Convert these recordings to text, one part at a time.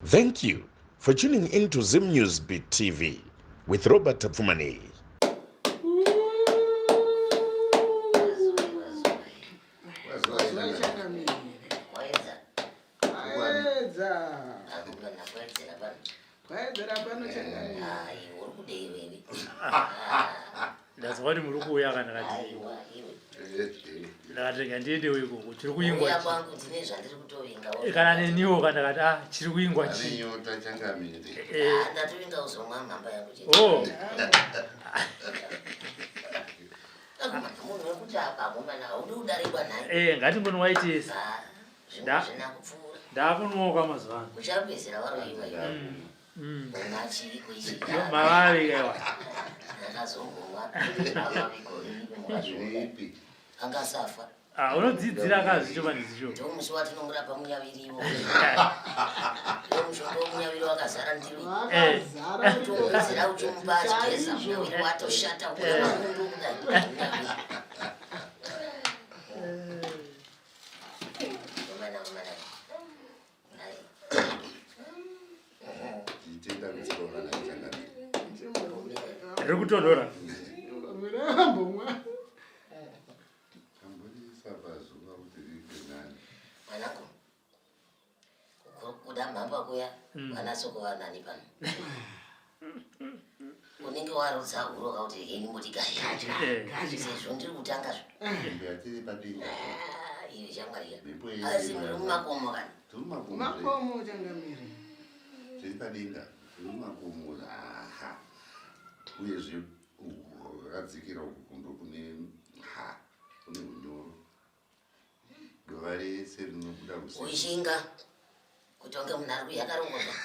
Thank you for tuning in to Zim News Beat TV with Robert Tapfumani. That's what Muruku Yagan. Ndende wego chiri kuingwa kana neniwo kana chiri kuingwa chi ndatoinga uzomwa mhamba yangu oh munhu wekuti apagomana udi udarikwa naye ngatingonowaitisa zvinakupfuura ndakunoka mazuva ano uchapedzera varoiwa nachiri kuichia mavave aiwa ndakazongomwa amavigoriipi angasafa unodzidzira kazi chomanizicho ndomusi watinomurapa munyaviriwo ndomushonga womunyaviri wakazara ndiri tomudzira uchimupa achigeza munyaviri watoshata kuna makundu kudai rikutonhora mwanangu kuda mhamba kuya vanasokova nani pano unenge warudza huro kauti heni motikaiyacho sezvo ndiri kutanga iyo shamwariya asi muri mumakomo kana makomo changamiri tiri padenga tiri mumakomo uyezve rakadzikira ukukundo kune unyoro dova rese rinobuda uishinga kuti onge munhu ari kuyakarongorwa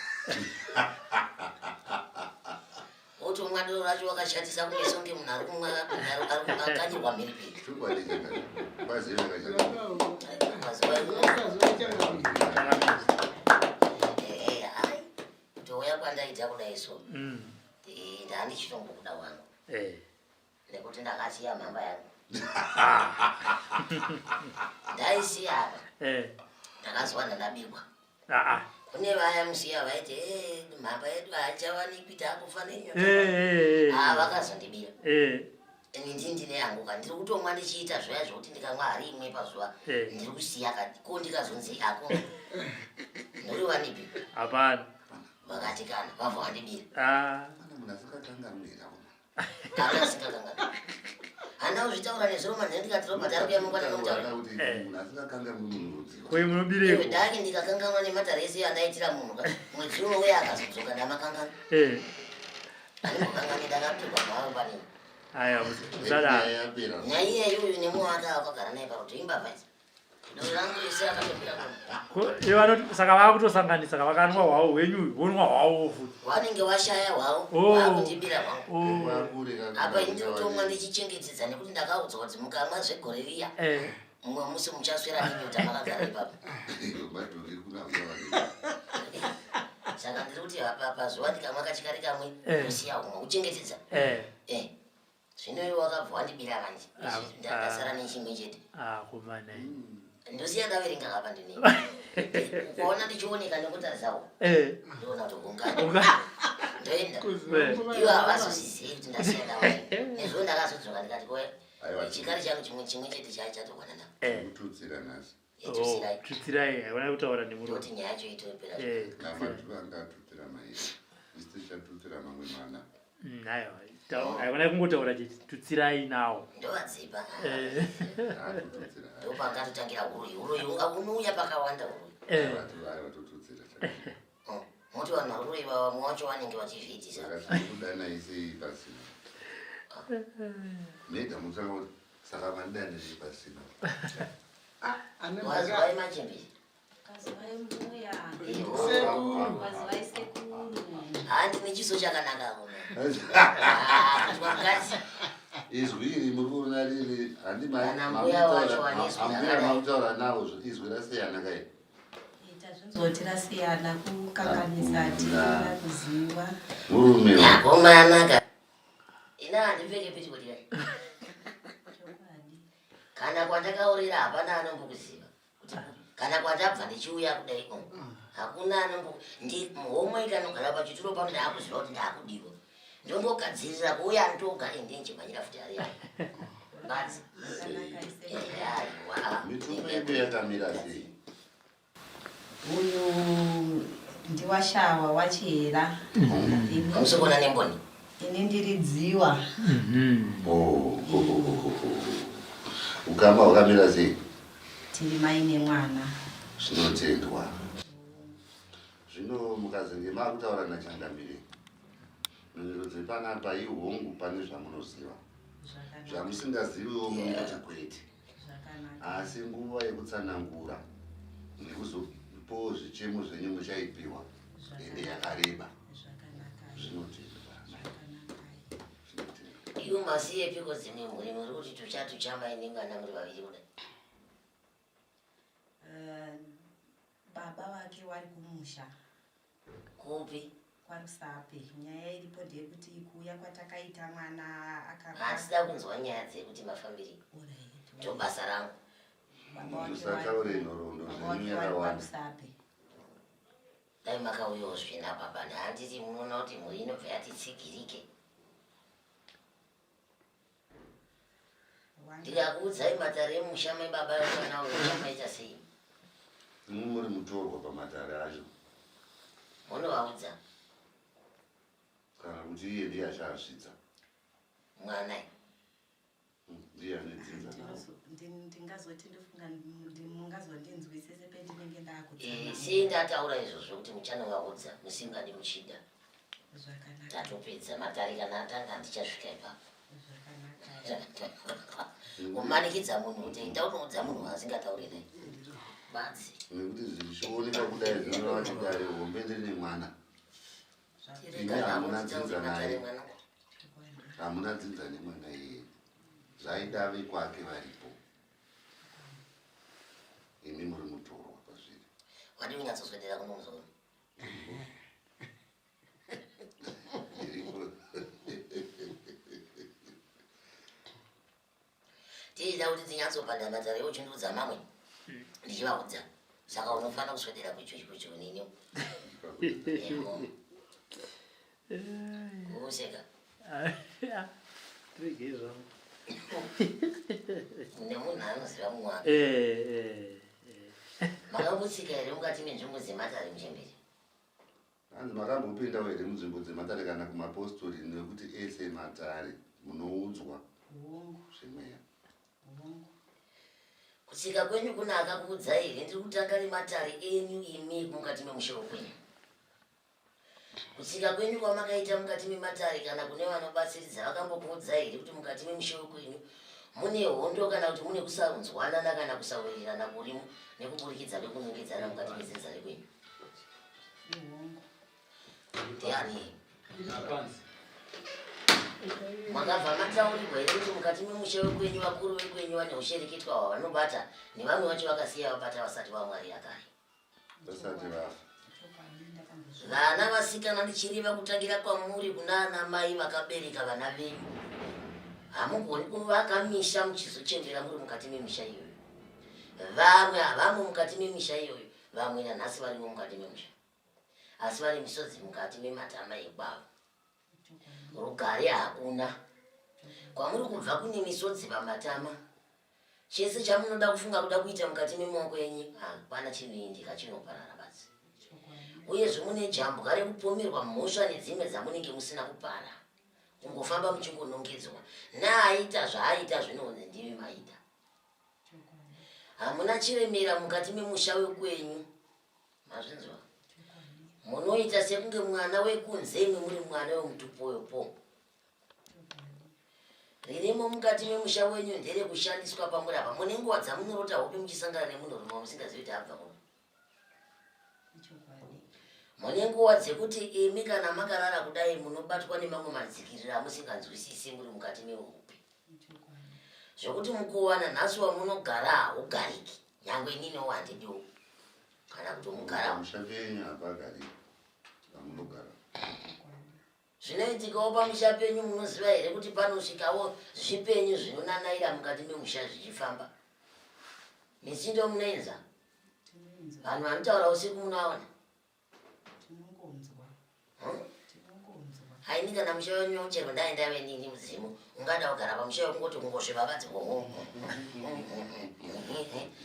oti umwadoro racho wakashatisa kumeso nge munhu ari kumwa akanyirwa mhiripiri kutouya kwandaita kudai so ndandichitombokuda wangu nekuti ndakasiya mhamba yangu ndaisiya apa ndakazowanda ndabirwa kune vaya musiya vaiti mhamba yedu haichawanikwi taakufa nenyota vakazondibira ini ndindine yangu ka ndiri kutomwa ndichiita zvoya zvokuti ndikamwa hari imwe pazuva ndiri kusiya kati ko ndikazonzi ako ndori wanipi hapana vakati kana vabva vandibira akasikakanga hana uzvitaura nezviro ndikatirobatari kuyamukwana nomutaura kwe munobireko ndake ndikakanganwa nemataresi andaitira munhu mwedzi unouya akazodzoka ndamakangana animukangani ndakapirwa mavo panini aya usada nyaya iyoyo nemuwaka wakagara naye pakutoimba vaisi ndorangu ese akatopira ivo vanoti saka vakutosanganisa ka vakanwa hwavo hwenyu vonwa hwavo futi wanenge washaya hwavo vakundibira hwangu apa indinotomwa ndichichengetedza nekuti ndakaudzwa kuti mukamwa zvegore riya mumwe musi muchaswera nenyota makagara ipapo saka ndiri kuti pazuva ndikamwa kachikari kamwe osiya humwe uchengetedza zvino iwe wakabva wandibira kanje ndakasara nechimwe chete kumana ndosiya ndaverenga kapa ndini ukaona ndichioneka nekutarisawo ndoona kutogungana ndoenda iwo havazozizii kuti ndasiya ndaverenga nezvo ndakazodzoka ndikati koya chikari changu chimwe chete chachatokwana nda tutsirai haina kutaura nemuro kuti nyaya yacho itopera haina kungotaura chete tutsirai nawo ndovadzipa ndopangatotangira huroyi unouya pakawanda huroyi moti vanhu varuroyi vamwe wacho vanenge vachizviitisa saka vandaniri pasina wazivai machembezi handine chiso chakanaka kunoakati izwi iri muri kuona riri mbuya wacho handimamutaura navo izwi rasiyana kai zoti rasiyana kukanganisa tina kuziva murume yakomanaka ina handipfeke pitikotirai kana kwandakaurira hapana anombokuziva kana kwandabva ndichiuya kudai hakuna anombo ndi homwe ikanogara pachituro pano ndakuziva kuti ndakudiwa ndombogadzirira kuuya ndoga endenjimanyira futi ari basi mitumba yedu yakamira sei uyu ndiwashawa wachihera amusokona nemboni ini ndiridziwa ukama hwakamira sei tiri mai nemwana zvinotendwa zvino mukazenge makutaura nachangamire nzvimbo dzepanapa ihongu pane zvamunoziva zvamusingaziviwo munoti kwete asi nguva yekutsanangura nekuzopawo zvichemo zvenyu muchaipiwa ende yakareba zvinotendwa iwo masiye piko dzimwe mhuri muri kuti tuchatu chamainengana muri vaviri kudai baba wake wari kumusha kupi kwarusape nyaya iripo ndeyekuti kuuya kwatakaita mwana asida kunzwa nyaya dzekuti mafambiri ndo basa rangu musataure nhoroondo zvenyu yakawanda dai makauyawo zvina baba handiti munoona kuti mhuri inobva yatitsigirike ndikakuudzai matare emusha mebaba vana uchamaita sei imwe muri mutorwa pamatare acho munovaudza kana kuti iye ndiye achazvidza mwana ndiye anedzinza nawo ndingazoti ndofunga mungazondinzwisise pendinenge sei ndataura izvozvo kuti muchanovaudza musingadi muchida tatopedza matare kana atanga ndichasvika ipapo umanikidza munhu kuti enda unoudza munhu asingataurire basi nekuti zvichioneka kudai zvinova chidare hombe ndine mwana ine hamuna dzinza naye hamuna dzinza nemwana iye zvaidave kwake varipo imi muri mutorwa pazviri wadi unyatsoswedera kuno muzoro tiida kuti tinyatsopanda matare ochindudza mamwe ndichivaudza saka unofanira kuswedera kuichocho nini kuuseka nemunhu anoziva mumwana makambotsika here mukati menzvimbo dzematare muchemberi hanzi makambopindawo here munzvimbo dzematare kana kumapostori nekuti ese matare munoudzwa zvemweya kutsika kwenyu kuna akakuudzai here ndiri kutanga nematare enyu imi mukati memusha wekwenyu kutsika kwenyu kwamakaita mukati mematare kana kune vanobatsiridza vakambokuudzai here kuti mukati memusha wekwenyu mune hondo kana kuti mune kusanzwanana kana kusawirirana kurimo nekuburikidza nekunongedzana mukati medzinza rekwenyu ndiani makabva mataurirwa here kuti mukati memusha wekwenyu vakuru vekwenyu vane ushereketwa hwavanobata nevamwe vacho vakasiya vabata vasati vamwarira kare vasati vafa vana vasikana ndichireva kutangira kwamuri kuna ana mai vakabereka vana venyu hamugoni kuvaka misha muchizochendera muri mukati memisha iyoyo vamwe havamwe mukati memisha iyoyo vamwe nanhasi variwo mukati memusha asi vari misodzi mukati mematama ekwavo rugare hakuna kwamuri kubva kune misodzi pamatama chese chamunoda kufunga kuda kuita mukati memaoko enyu hapana chinoindika chinoparara basi uyezve mune jambwa rekupomerwa mhosva nedzimwe dzamunenge musina kupara kungofamba muchingonongedzwa naaita zvaaita zvinonzi ndimi maita hamuna chiremera mukati memusha wekwenyu mazvinzwa munoita sekunge mwana wekunze imi muri mwana wemutupoyopo ririmo mukati memusha wenyu nderekushandiswa pamuri apa mune nguva dzamunorota hope muchisangana nemunhurume wamusingazivi kuti abva kuno mune nguva dzekuti imi kana makarara kudai munobatwa nemamwe madzikiriro amusinganzwisisi muri mukati meupi zvokuti mukuwana nhasi wamunogara haugariki nyangwe ininiwo handidiwo kana kuti mugara mushapenyu hapagariki pamunogara zvinoitikawo pamusha penyu munoziva here kuti panosvikawo zvipenyu zvinonanaira mukati memusha zvichifamba misindo munoenza vanhu vanotaura usiku munoaona haindika na musha wenyu chero ndaenda wenini muzimu ungada kugara pamusha kungoti kungosveva vadzi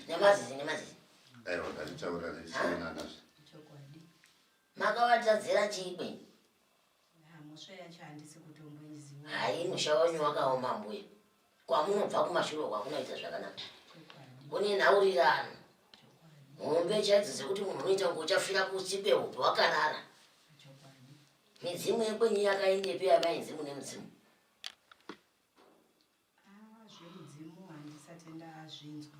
nemazizi aiwa ndatichaura netichiona nazvo makawatadzira chikwe musha yacho handisi kutomboiziva hai musha wenyu wakaoma mbuya kwamunobva kumashure kwakunoita zvakanaka kune nhaurirano mombe chaidzo dzekuti munhu unoita ngo uchafira kusikwe hupi wakanara midzimu yekwenyu yakaendepi yavainzimu nemudzimu zvemudzimu handisati ndazvinzwa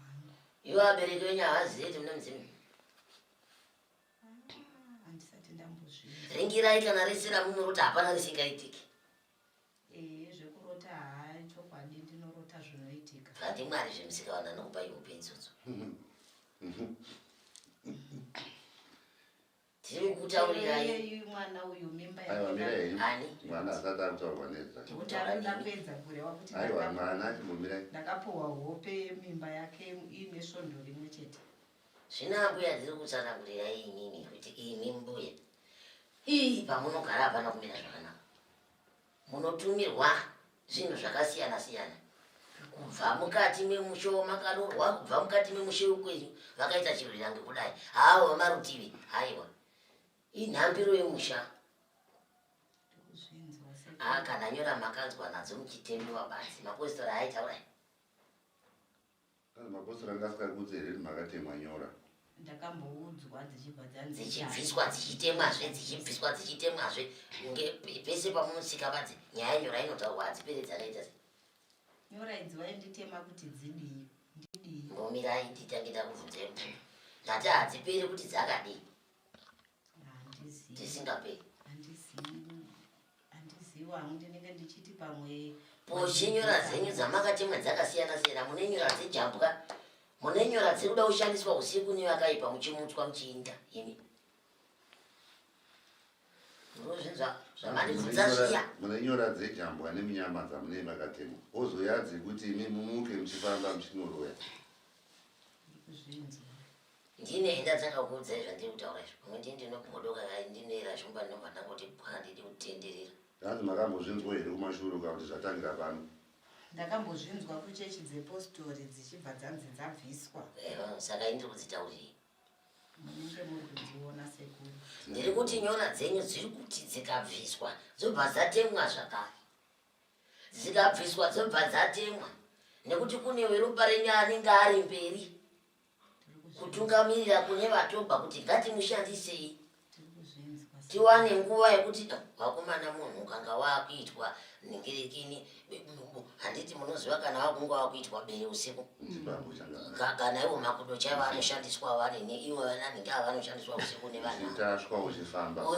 ivo abereki venyu havazivi kuti mune mudzimu handisati ndambozvinzwa ringirai kana risira munorota hapana risingaitiki zvekurota hai chokwadi ndinorota zvinoitika handi mwari zvemusikawana nokupa ivo penzudzo tiri kutaurirai mwana uyu mimba aiwa mirai ani mwana asati akutaurwa neza ndapedza kureva kuti aiwa mwana achimbomirai ndakapuhwa hope yemimba yake iine svondo rimwe chete zvina mbuya ndiri kutsanangurirai inini kuti imi mbuya ii pamunogara hapana kumira zvakanaka munotumirwa zvinhu zvakasiyana siyana kubva mukati memusho makarorwa kubva mukati memushe wekwenyu vakaita chirwira ngekudai havo marutivi haiwa inhambiro yemusha kana nyora makanzwa nadzo muchitembiwa basi mapostori aitaurai mapostori anga asikakudzi here makatemwa nyora ndakamboudzwa dzichibva dzichibviswa dzichitemwazve dzichibviswa dzichitemwazve pese pamunosika vadzi nyaya yenyora inotaurwa hadziperedzanaita se nyora idzi vainditema kuti dzidii ndidii ngomirai nditangida kuvhunzai ndati hadziperi kuti dzakadii dzisingaperi handizivi hangu ndinenge ndichiti pamwe poshe nyora dzenyu dzamakatemwa dzakasiyana siyana mune nyora dzejambwa mune nyora dziri kuda kushandiswa usiku nevakaipa muchimutswa muchiinda imi ndozvinzwa zvamandibvunza zviya mune nyora dzejambwa neminyama dzamune makatemwa ozoyadzi kuti imi mumuke muchifamba muchinoroya ndine hendatanga kuudzai zvandiri kutaura izvo pamwe ndii ndinogodoka kai ndinoera shumba ndinobva ndangoti handidi kutenderera hanzi makambozvinzwa here kumashure ukakuti zvatangira pano ndakambozvinzwa kuchechi dzepostori dzichibva dzanzi dzabviswa saka indiri kudzitaurirei munenge muri kudziona sekuru ndiri kuti nyora dzenyu dziri kuti dzikabviswa dzobva dzatemwa zvakare dzikabviswa dzobva dzatemwa nekuti kune weropa renyu anenge ari mberi kutungamirira kune vatobva kuti ngatimushandisei tiwane nguva yekuti wakomana munhu ukanga wakuitwa ningirekini handiti munoziva kana wakunga wakuitwa bere usiku kana ivo makudo chaivo anoshandiswa vanene ivo vananenge ava vanoshandiswa usiku nevana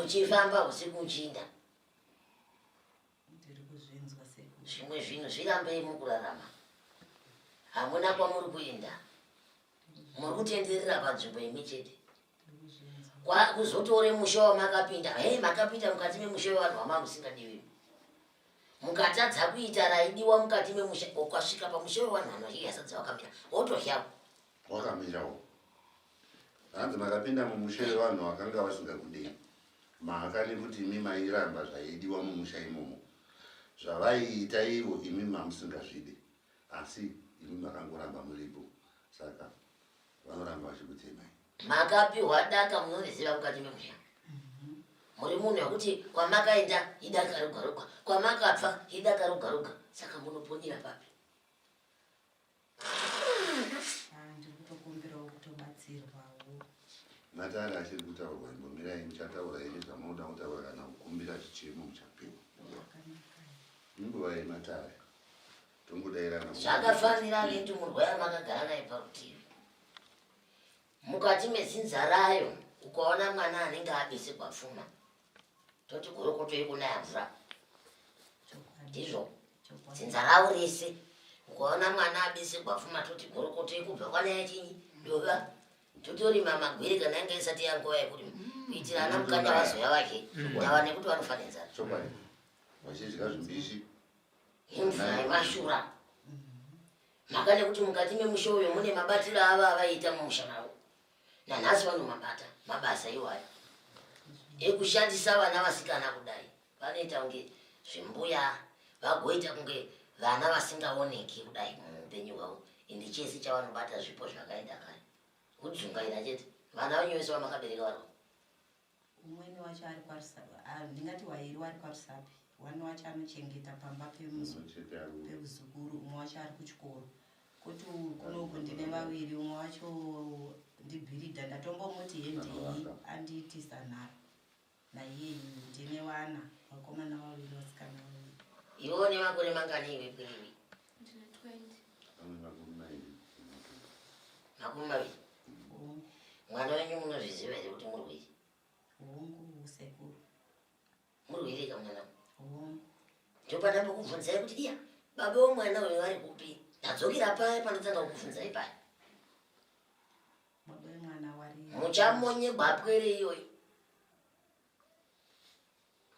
uchifamba usiku uchinda zvimwe zvinhu zvirambei mukurarama hamuna kwamuri kuenda muri kutenderera panzvimbo imwe chete kuzotore musha wamakapinda makapinda mukati memusha wevanhu vamamusingadiwi mukatadza kuita raidiwa mukati memusha ukasvika pamusha wevanhu vanoiyasadza wakamira wotohyawo wakamirawo hanzi makapinda mumusha wevanhu vakanga vasingakudei mhaka nekuti imi mairamba zvaidiwa mumusha imomo zvavaiita ivo imi mamusingazvide asi imi makangoramba muripo saka vanoramba vachikutemai makapiwa daka munoriziva mukati memusha muri munhu wekuti kwamakaenda idakarugaruga kwamakabva idakarugaruga saka munoponera papi ndiri kutokumbirawo kutobatsirwawo matari achiri kutaurwa imbomirai muchataura henyu zvamunoda kutaura kana kukumbira chichemo muchapiwa inguva yematare tongodairana zvakafanira neti murwaya makagara naye parutivi mukati mezinza rayo ukaona mwana anenge abesekwa pfuma toti gorokotoi kunaya mvura ndizvo dzinza ravo rese ukaona mwana abesekwa pfuma toti gorokotoi kubva kwanaya chinyi dova totorima magwiri kana yange isati yanguva yekuti kuitira ana mukanda vazoya vake ndava nekuti vanofanira nzara chokwadi vachidya zvimbishi imvura yemashura mhaka nekuti mukati memusha uyo mune mabatiro ava avaita mumusha mavo nanhasi vanomabata mabasa iwayo ekushandisa vana vasikana kudai vanoita kunge zvimbuya vagoita kunge vana vasingaoneki kudai muupenyu hwavo ende chese chavanobata zvipo zvakaenda kare kudzungaira chete vana venyu vese vamakabereka vari umweni wacho ari kwarusapi ndingati wairi wari kwarusapi wani wacho anochengeta pamba pemuzukuru umwe wacho ari kuchikoro kuti kunoku ndine vaviri umwe wacho ndibhiridha ndatombomuti hendei andiitisa nharo naiye ndine vana vakomana vaviri vasikana vaviri ivo nemakore mangani iwe kwiriwi makumi maviri mwana wenyu munozviziva here kuti muri wei hongu sekuru muri weireka mwana hongu ndopanda pokubvunzai kuti iya baba womwana uyu vari kupi ndadzokera paya panotanga kukubvunzai paya baba wemwana wari muchamonyegwa pwere iyoyi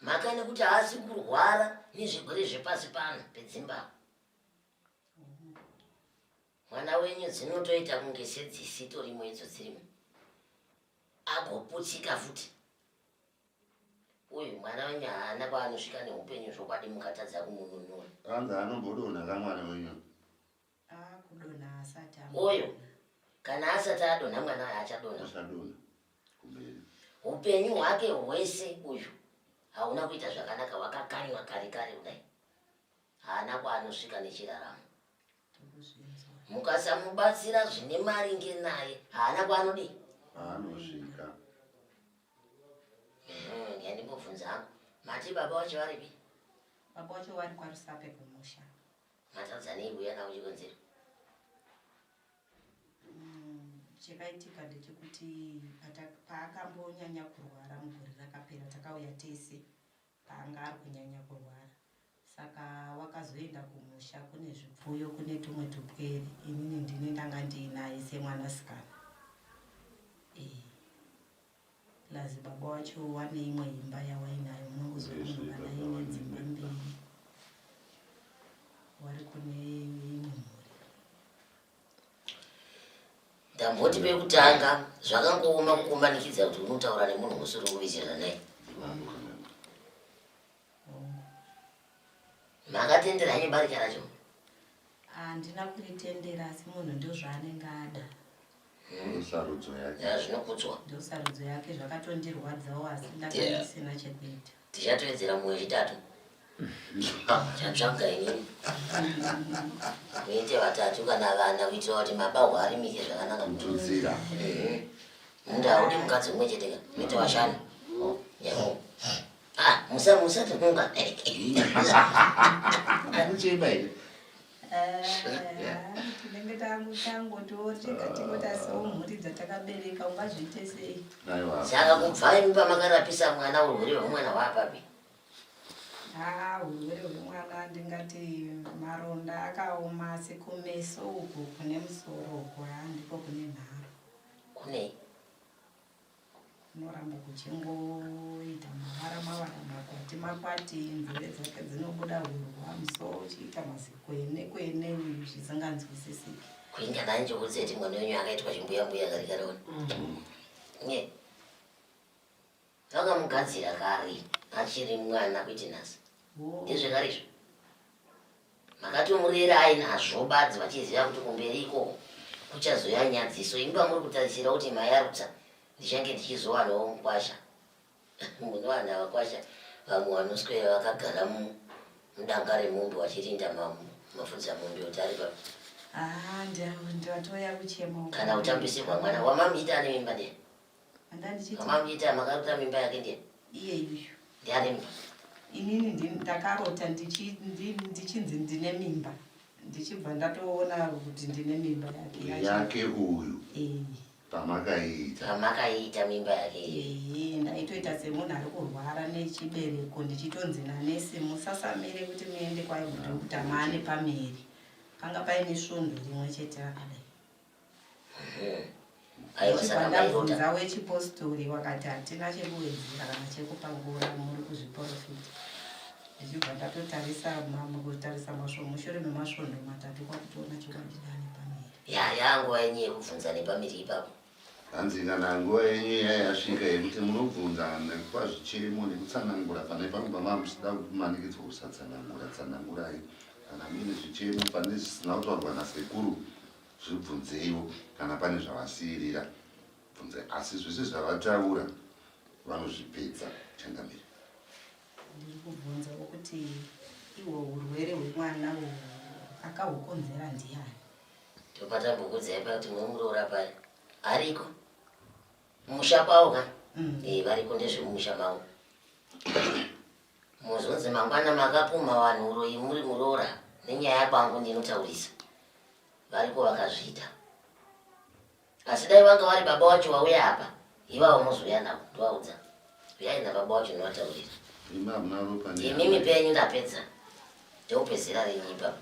mhaka nekuti haasi kurwara nezvirwere zvepasi pano pedzimba mwana wenyu dzinotoita kunge sedzisitorimo idzo dzirimo agoputsika futi uyu mwana wenyu haana kwaanosvika neupenyu zvokwadi mukatadza kumununura anga anombodonha kamwana wenyu kudonha asati uyu kana asati adonha mwana waye achadonha kumberi upenyu hwake hwese uyu hauna kuita zvakanaka wakakanywa kare kare kudai haana kwaanosvika nechiraramo mukasamubatsira zvine maringe naye haana kwaanodii aanosvika ndiandimbobvunza hangu mati baba wacho varipi baba wacho vari kwarusape kumusha matadzanei uya nawo chikonzero chakaitika ndechekuti paakambonyanya kurwara mugore rakapera takauya tese paanga ari kunyanya kurwara saka wakazoenda kumusha kune zvipfuyo kune tumwe tupwere inini ndine ndanga ndiinaye semwanasikana plazi baba wacho wane imwe imba yawainayo unongozomunhu ine dzimba mbiri wari kune imwe mhuri ndamboti pekutanga zvakangooma kukumanikidza kuti unotaura nemunhu usiri kuvizira naye makatendera henyu barika racho handina kuritendera asi munhu ndo zvaanenge ada sarudzo yake zvinokudzwa ndo sarudzo yake zvakatondirwadzawo asi ndanga ndisina chekuita tichatoedzera mumwe wechitatu chatsvaga inini muite vatatu kana vana kuitira kuti mabahwa arimike zvakanaka kutudzira mundu haudi mukadzi umwe cheteka muite vashanu musatununga akuchema here tinenge tangototingatingotasawo mhuri dzatakabereka ungazviite sei saka kubvai mupamakarapiswa mwana urwere hwemwana hwaapapi urwere hwemwana ndingati maronda akaoma sekumeso uku kune musoro uku ndiko kune nharo kunei kunoramba kuchingoita mavara makwati nzeve dzake dzinobuda hurwa musoro uchiita mazikwene zvisinganzwisisiki kuinga nani chokuzeti mwana wenyu akaitwa chimbuyambuya kari karaona vakamugadzira kare achiri mwana kuiti nhasi ndezvekarizvo makatomurera ainazvo badzi vachiziva kuti kumberi ikoko kuchazoya nyadziso imba muri kutarisira kuti mayarutsa ndichange ndichizowanawo mukwasha munowana vakwasha vamwe vanoswera vakagara mudanga remombe vachirinda mafudza mombe kuti ari papi ndatoya kuchema kana utambisirwa mwana wamamuita ane mimba ndiye wamamuita makaruta mimba yake ndiye iye yuyu ndiane mimba inini ndakarota ndichinzi ndine mimba ndichibva ndatoona kuti ndine mimba yake uyu pamakaita mimba yake ndaitoita semunhu ari kurwara nechibereko ndichitonzi nanesi musasamire kuti muende kwaidhokuta maane pameri panga paine svondo rimwe chete rakadai ndichibva ndabvunza wechipostori wakati hatina chekuwedzera kana chekupangura muri kuzviprofita ndichibva ndatotarisa mushure memasvondo matatu kwakutoona chokwandidane pameri yanguva yenye yekubvunza nepamiri ipapo hanzi kana nguva yenyu yasvika yekuti munobvunza kwazvichemo nekutsanangura pane panguva mamusida kumanikidzwa kusatsanangurai kana muine zvichemo pane zvisina kutaurwa nasekuru zvibvunzeiwo kana pane zvavasiyirira bvunzai asi zvese zvavataura vanozvipedza changamiri ndiri kubvunzawo kuti iwo urwere hwemwana akahukonzera ndiani topatambukudzai kuti mwemuroora pari ariko musha kwawo ka variko ndezvemusha mavo muzonzi mangwana makapuma vanhu uroyi muri muroora nenyaya kwangu ndinotaurisa variko vakazviita asi dai vanga vari baba wacho wauya apa ivavo muzouya navo ndovaudza uyai nababa wacho ndovataurira imimi penyu ndapedza ndeupedzera renyipa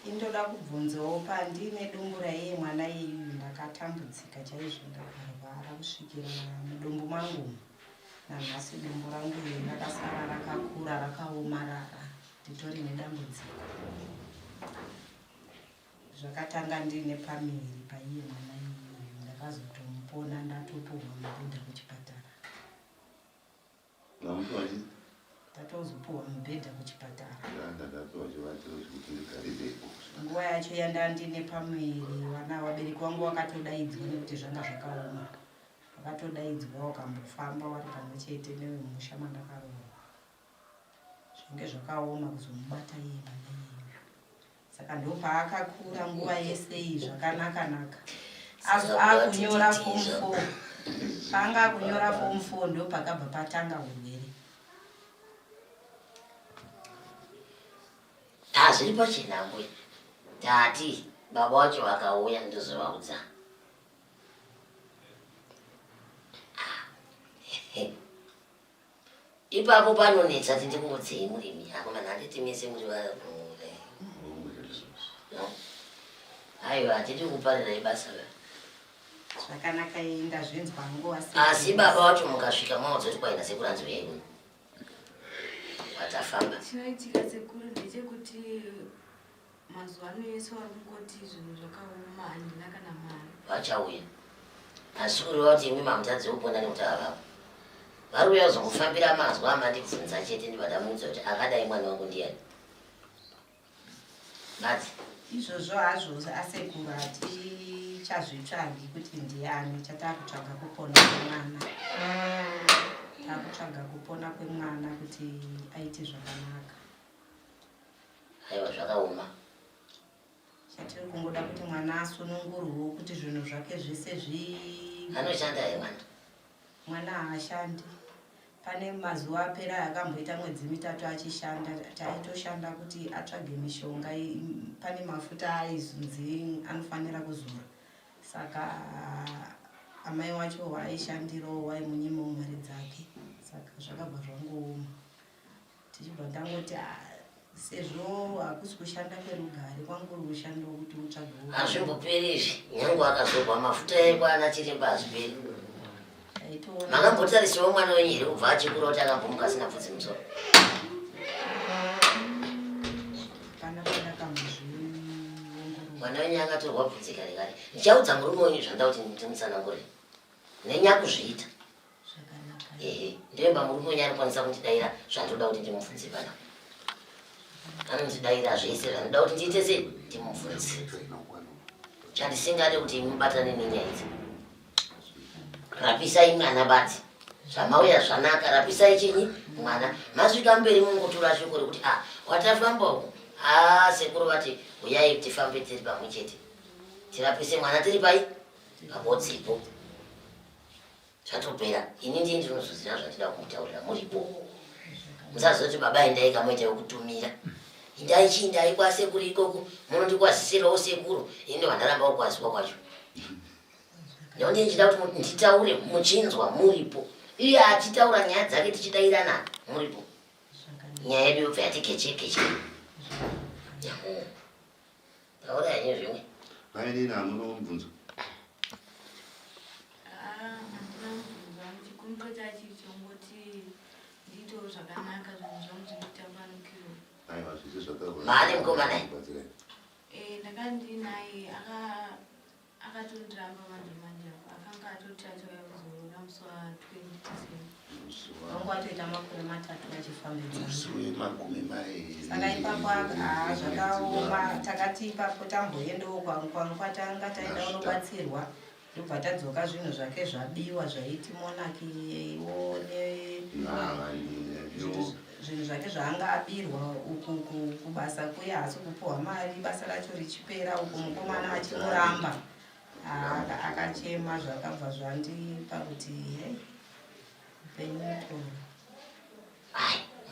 indoda kubvunzawo pandine dumbu raiye mwana yeyu ndakatambudzika chaizvo ndakarwara kusvikira mudumbu mangu nanhasi dumbu rangu iri rakasara rakakura rakaomarara nditori nedambudziko zvakatanga ndine pamiri paiye mwana yeyu ndakazotomupona ndatopuhwa mubhedha kuchipatara ndatozopuhwa mubhedha kuchipatara nguva yacho yandandine pamwiri vana vabereki vangu vakatodaidzwa nekuti zvanga zvakaoma vakatodaidzwa wakambofamba vari pamwe chete nevemusha mandakarohwa zvinge zvakaoma kuzomubata iye mwana yeyu saka ndopaakakura nguva yese iyi zvakanaka-naka akunyora form 4 panga akunyora form 4 ndopakabva patanga urwere zviri pachinangwe tati baba wacho vakauya ndozovaudza ipapo panonetsa tindikuudzei murimi akomana handiti mese muri aiwa hatidi kuparirai basa zvakanaka ndazvinzwa nguva asi baba wacho mukasvika mwaodzoti kwaina sekuranzi uyai kuno watafamba chinoitika sekuru ndechekuti mazuva ano yese vari kungoti zvinhu zvakaoma handina kana mari vachauya asi kuriva kuti imwi mamutadzi upona nekuti avapo vari uya kuzongofambira mazwa amandibvunza chete ndibadamuudza kuti akadai mwana wangu ndiani mati izvozvo hazvo asekuru hatichazvitsvagi kuti ndiani chatakutsvaga kupona kwemwana takutsvaga kupona kwemwana kuti aite zvakanaka aiwa zvakaoma chatiri kungoda kuti mwana asunungurwewo kuti zvinhu zvake zvese anoshanda here mwana haashandi pane mazuva apera akamboita mwedzi mitatu achishanda taitoshanda kuti atsvage mishonga pane mafuta aizunzi anofanira kuzora saka amai wacho waaishandirawo waimunyimawo mari dzake saka zvakabva zvangooma tichibva ndangoti sezvo hakusi kushanda kwerugare kwanguri kushanda wokuti utsvagewo hazvimboperi izvi nyange akazorwa mafuta ekwana chiremba hazviperi makambotarisawo mwana wenyu here kubva achikura kuti akambomuka asina bvudzi musoro mwana wenyu akatorwa bvudzi kare kare ndichaudza murume wenyu zvanda kuti ndimutsanangure nenyakuzviita ehe ndoemba murume wenyu anokwanisa kundidayira zvandoda kuti ndimubvunze pana anondidaira zvese zvanoda kuti ndiite sei ndimubvunze chandisingade kuti mubatane nenyaya idzi rapisai mwana bati zvamauya zvanaka rapisai chinyi mwana masvika mberi mungotora shoko rekuti watafamba uku sekuru vati uyai tifambe tiri pamwe chete tirapise mwana tiri pai pabodzipo zvatopera ini ndii ndinozoziva zvandida kumutaurira muripo musazoti baba endai kamoita yokutumira indai chindai kwasekuru ikoko munondikwazisirawo sekuru ini vandaramba kukwaziswa kwacho ndondi ndichida kuti nditaure muchinzwa muripo iye achitaura nyaya dzake tichidairana muripo nyaya yedu yobva yati kechekeche taura henyu zvimwe vainini hamuna mubvunzo handina mubvunzo chikumbo chachichongoti ndiitowo zvakanaka zvinhu zvangu zvinotambanukiro aiwa zvese zvakaona maane mukomana ndakandinaye akatondiramba manje akanga atoti achakazorora musi wa 20 wangu atoita makore 3 achifambidza makumi mairi saka ipapo zvakaoma takati ipapo tamboendawo kwatanga taenda unobatsirwa ndobva tadzoka zvinhu zvake zvabiwa zvaiti monakiwo zvinhu zvake zvaanga abirwa uku kubasa kuya hasi kupuhwa mari basa racho richipera uku mukomana achimuramba akachema zvakabva zvandipa kuti hei upenyu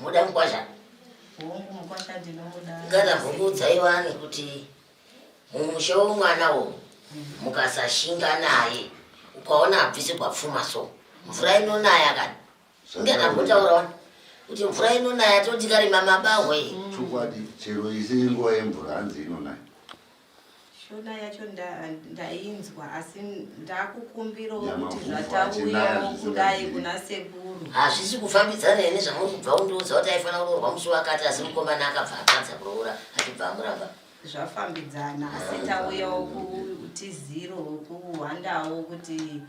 muda mukwasha hongu mukwasha ndinomuda ngatavhungudzaiwa nekuti mumusha womwanawo mukasashinga naye ukaona abvisirwa pfuma so mvura inonaya kani nganambotaurawa kuti mvura inonaya toti karima mabahwe chokwadi chero isi nguva yemvura hanzi inonaya shona yacho ndainzwa asi ndakukumbirawo kuti zvatauyawo kudai kuna sekuru hazvisi kufambidzana ine zvamuri kubva undiudza kuti aifanira kuroorwa musi wakati asi mukomana akabva atadza kuroora achibva amuramba zvafambidzana asi tauyawo kutiziro kuhwandawo kuti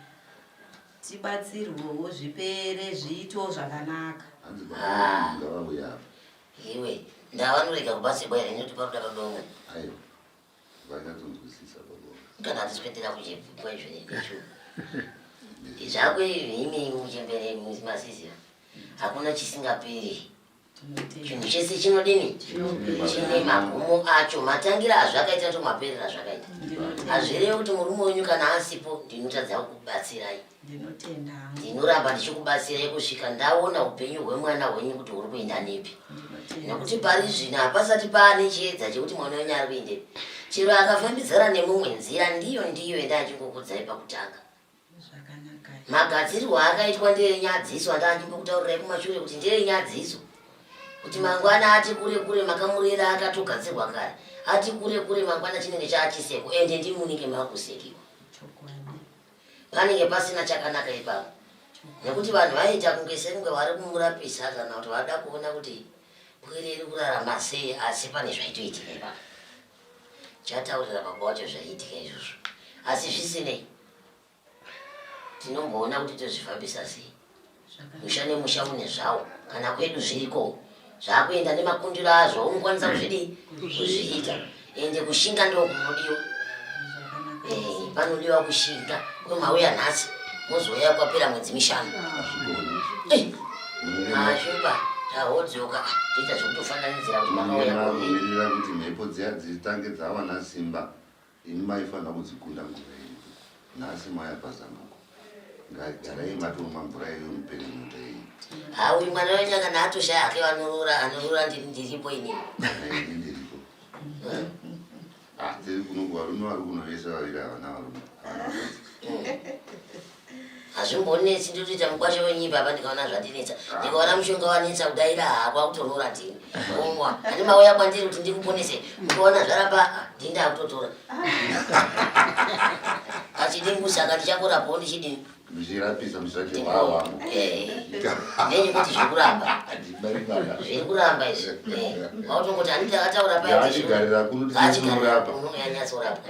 tibatsirwewo zvipere zviito zvakanaka iwe ndavanorega kubatsirwa here nekuti paruda padongo kana hatiswendera kuchipwa izvonekesho zvako imi muchembere masizira hakuna chisingaperi chinhu chese chinodini chine magumo acho matangira azvakaita tomaperera zvakaita hazvirevi kuti murume wenyu kana asipo ndinotadza kubatsirai ndinoramba ndichikubatsirai kusvika ndaona upenyu hwemwana hwenyu kuti huri kuenda nepi nekuti pari zvino hapasati paane chiedza chekuti mwana wenyu ari kuendepi chero akafambidzana nemumwe nzira ndiyo endachingokudzarai pakutanga magadzirirwo akaitwa nderenyadziso andachingokutaurirai kumashure kuti nderenyadziso kuti mangwana ati kure kure makamurera akatogadzirwa kare ati kure kure mangwana chinenge chaachiseko ende ndimunike makusekiwa panenge pasina chakanaka ipapo nekuti vanhu vaita kunge sekunge vari kumurapisa kana kuti vada kuona kuti pwereri kurarama sei asi pane zvaitoitika ipapo chataurira baba wacho zvaiitika izvozvo asi zvisinei tinomboona kuti tozvifambisa sei musha nemusha une zvawo kana kwedu zviriko zvakuenda nemakundiro azvo unokwanisa kuzviita ende kushinga ndo kunodiwa panodiwa kushinga kwemauya nhasi mozoya kwapera mwedzi 5 ashuba tahodzoka tiita zvekutofananidzira kuti makauyamirira kuti mhepo dziya dzitange dzawana simba ini maifanira kudzikunda nguva ino nhasi mayapazamako ngagarai matomwa mvura iyo mupeni mutei hawi mwana wenyu kana atoshaya hake vanorora ndiripo inini ndiripo tiri kunokuva rume vari kunovesa vaviri havana varume hazvimbonetsi ndotoita mukwasha wenyimba apa ndikaona zvandinetsa ndikaona mushonga wanetsa kudaira hakwa kutonora ndini omwa handi mauya kwandiri kuti ndikuponese ndikaona zvaramba ndinda kutotora achidimbusa ndichakorapo ndichidini ndichirapisa musati wawamo nenyu kuti zvikuramba zvirikuramba izvi wautongoti handiti akataura paichigarira kunotichinorapa unonyanyatsorapa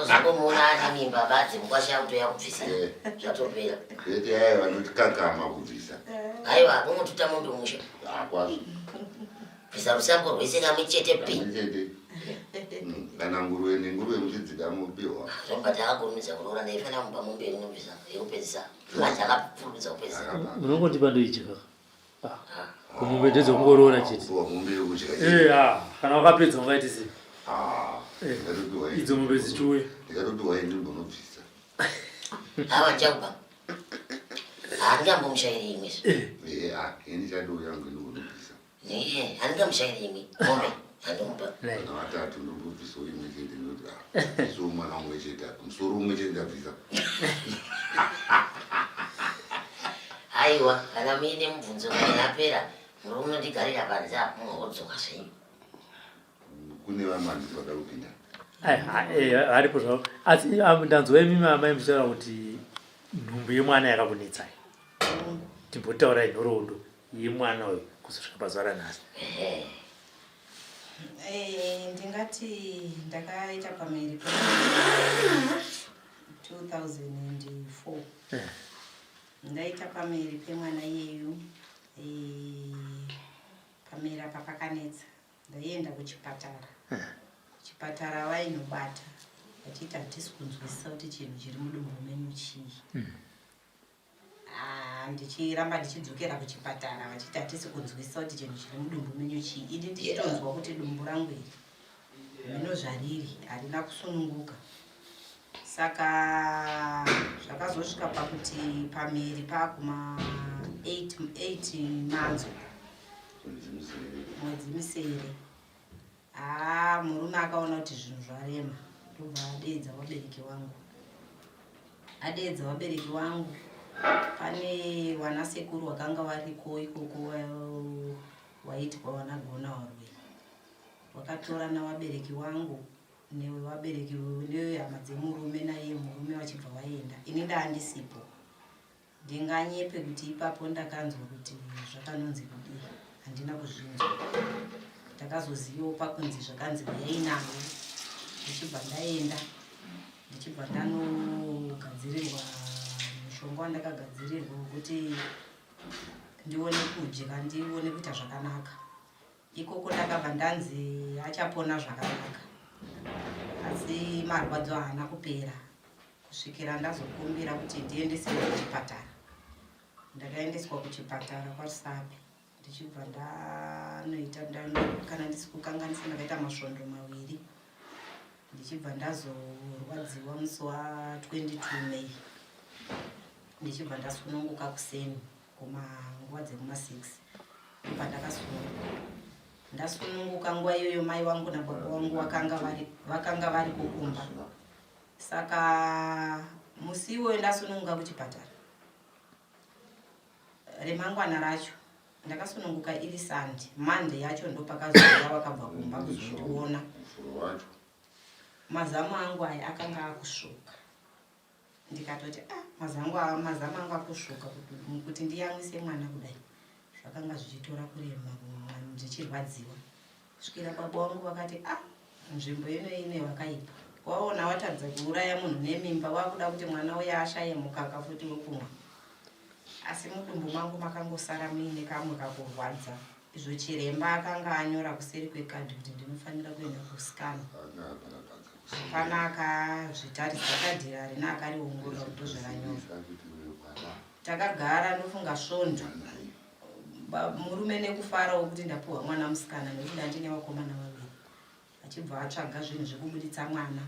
uzokomuona ane mimba badzi mukwasha kutoya kubvisira zvatopera eti aiwa vanotikakama kubvisa aiwa unotuta mundo musha kwazvo bvisa rusambo rwese kamwe chete pi kana nguruve nenguruve muchidzika mupiwa zvomba takakurumidza kuroora ndaifanira kumba mumberi nobvisa yekupedzisa atakapfurumidza kupedzisa unongoti pandoichika kumumbe ndedzokungoroora chete kana wakapedza ungaiti sei idzo mombe dzichiuya ndikatotiwai ndimbonobvisa ava ndichakuba handingambomushairi imwezvo ini chadouya ngu ndibonobvisa handingamushairi imwe mombe handomuba kana vatatu ndombobvisa imwe chete noti iso mwana umwe chete musoro umwe chete ndabvisa aiwa kana muine mubvunzo kainapera muri unondigarira panze apo muhodzoka zvenyu kune vamandi vada kupinda haripo zvavo asi ndanzwa imimi amai muchitaura kuti nhumbu yemwana yakakunetsai timbotaurai nhoroondo yemwana uyu kusvika pazuva ranhasi ndingati ndakaita pamiri 2004 ndaita pameri pemwana iyeyu pameri apa pakanetsa ndaenda kuchipatara kuchipatara vainobata vachiti hatisi kunzwisisa kuti chinhu chiri mudumbu menyu chii ndichiramba ndichidzokera kuchipatara vachiti hatisi kunzwisisa kuti chinhu chiri mudumbu menyu chii ini ndichitonzwa kuti dumbu rangu iri mino zvariri harina kusununguka saka zvakazosvika pakuti pamiri pakuma 8 manzo mwedzi misere murume akaona kuti zvinhu zvarema ndobva adeedza vabereki vangu pane wanasekuru wakanga variko ikoko waitwa wanagona warwe wakatora navabereki vangu nehama dzemurume naiye murume vachibva vaenda ini ndaandisipo ndinganyepe kuti ipapo ndakanzwa kuti zvakanonzi kudii handina kuzvinzwa ndakazozivawo pakunzi zvakanzi uyai nangu ndichibva ndaenda ndichibva ndanogadzirirwa mushonga wandakagadzirirwa wekuti ndione kudya ndione kuita zvakanaka ikoko ndakabva ndanzi achapona zvakanaka asi marwadzo haana kupera kusvikira ndazokumbira kuti ndiendeswe kuchipatara ndakaendeswa kuchipatara kwaRusape ndichibva ndanoita kana ndisi kukanganisa ndakaita masvondo 2 ndichibva ndazorwadziwa musi wa22 Mei ndichibva ndasununguka kuseni kumanguva dzekuma6 ndobva ndakasununguka ndasununguka nguva iyoyo mai vangu nababa vangu vakanga vari kukumba saka musi iwoyo ndasununguka kuchipatara remangwana racho ndakasununguka iri Sandi Monday yacho ndopakazoya vakabva kumba kuzondiona mazamu angu aya akanga akusvuka ndikatoti mazamu angu akusvuka kuti ndiyamwise mwana kudai zvakanga zvichitora kurema ndichirwadziwa kusvikira baba vangu vakati nzvimbo ino ine vakaipa waona watadza kuuraya munhu nemimba wakuda kuti mwana uya ashaye mukaka futi wekumwa asi mudumbu mangu makangosara muine kamwe kakurwadza izvo chiremba akanga anyora kuseri kwekadhi kuti ndinofanira kuenda kusikana hapana zvitaridza kadhi harina akariongorora kuti ndozvaranyora takagara ndofunga svondo murume nekufarawo kuti ndapuhwa mwana musikana nekuti ndandine vakomana 2 achibva atsvaga zvinhu zvekubuditsa mwana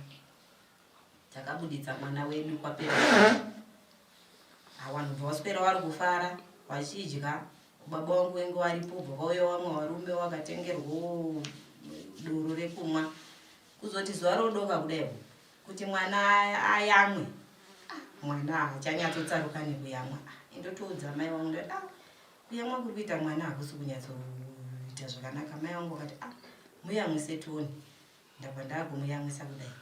takabuditsa mwana wedu kwapera vanhu bva vaswera vari kufara vachidya baba vangu venge varipo bva vauya vamwe varume vakatengerwawo doro rekumwa kuzoti zuva rodoka kudai kuti mwana ayamwe mwana haachanyatotsaruka nekuyamwa indotoudza mai vangu ndati kuyamwa kuri kuita mwana hakusi kunyatsoita zvakanaka mai vangu vakati muyamwise toni ndabva ndagomuyamwisa kudai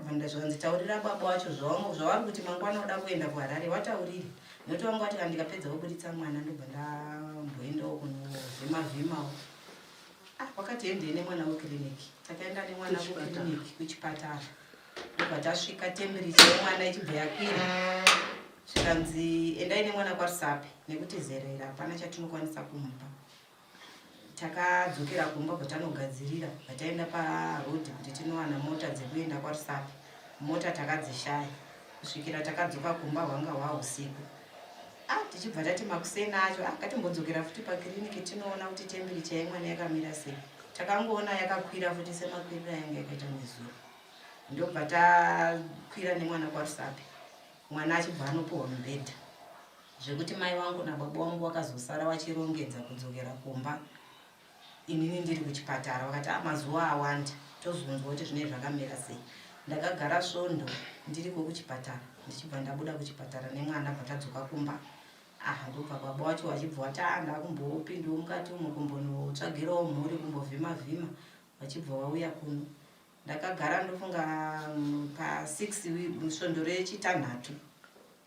bva ndazvanzitaurira baba wacho zvavari kuti mangwana uda kuenda kuHarare watauriri nokuti vangu vati ndikapedza kubuditsa mwana ndobva ndamboendawo kunovhima-vhimawo wakati endei nemwana wekiriniki takaenda nemwana kukiriniki kuchipatara ndobva tasvika tembiricha yemwana ichibva yakwira zvikanzi endai nemwana kwaRusape nekuti zerera hapana chatinokwanisa kumupa takadzokera kumba kwatanogadzirira pataenda parodhi kuti tinowana mota dzekuenda kwaRusape mota takadzishaya kusvikira takadzoka kumba hwanga hwausiku tichibva tati makuseni acho ngatimbodzokera futi pakiriniki tinoona kuti tembiricha yemwana yakamira sei takangoona yakakwira futi semakwirira yanga yakaita nezuva ndobva takwira nemwana kwaRusape mwana achibva anopuhwa mubhedha zvekuti mai vangu nababa vangu vakazosara vachirongedza kudzokera kumba inini ndiri kuchipatara vakati mazuva awanda tozonzwa kuti zvinenge zvakamira sei ndakagara svondo ndiriko kuchipatara ndichibva ndabuda kuchipatara nemwana patadzoka kumba ndobva baba wacho vachibva vati ndakumbopindawo mukati umo kumbonotsvagirawo mhuri kumbovhima-vhima vachibva vauya kuno ndakagara ndofunga pa6 svondo rechitanhatu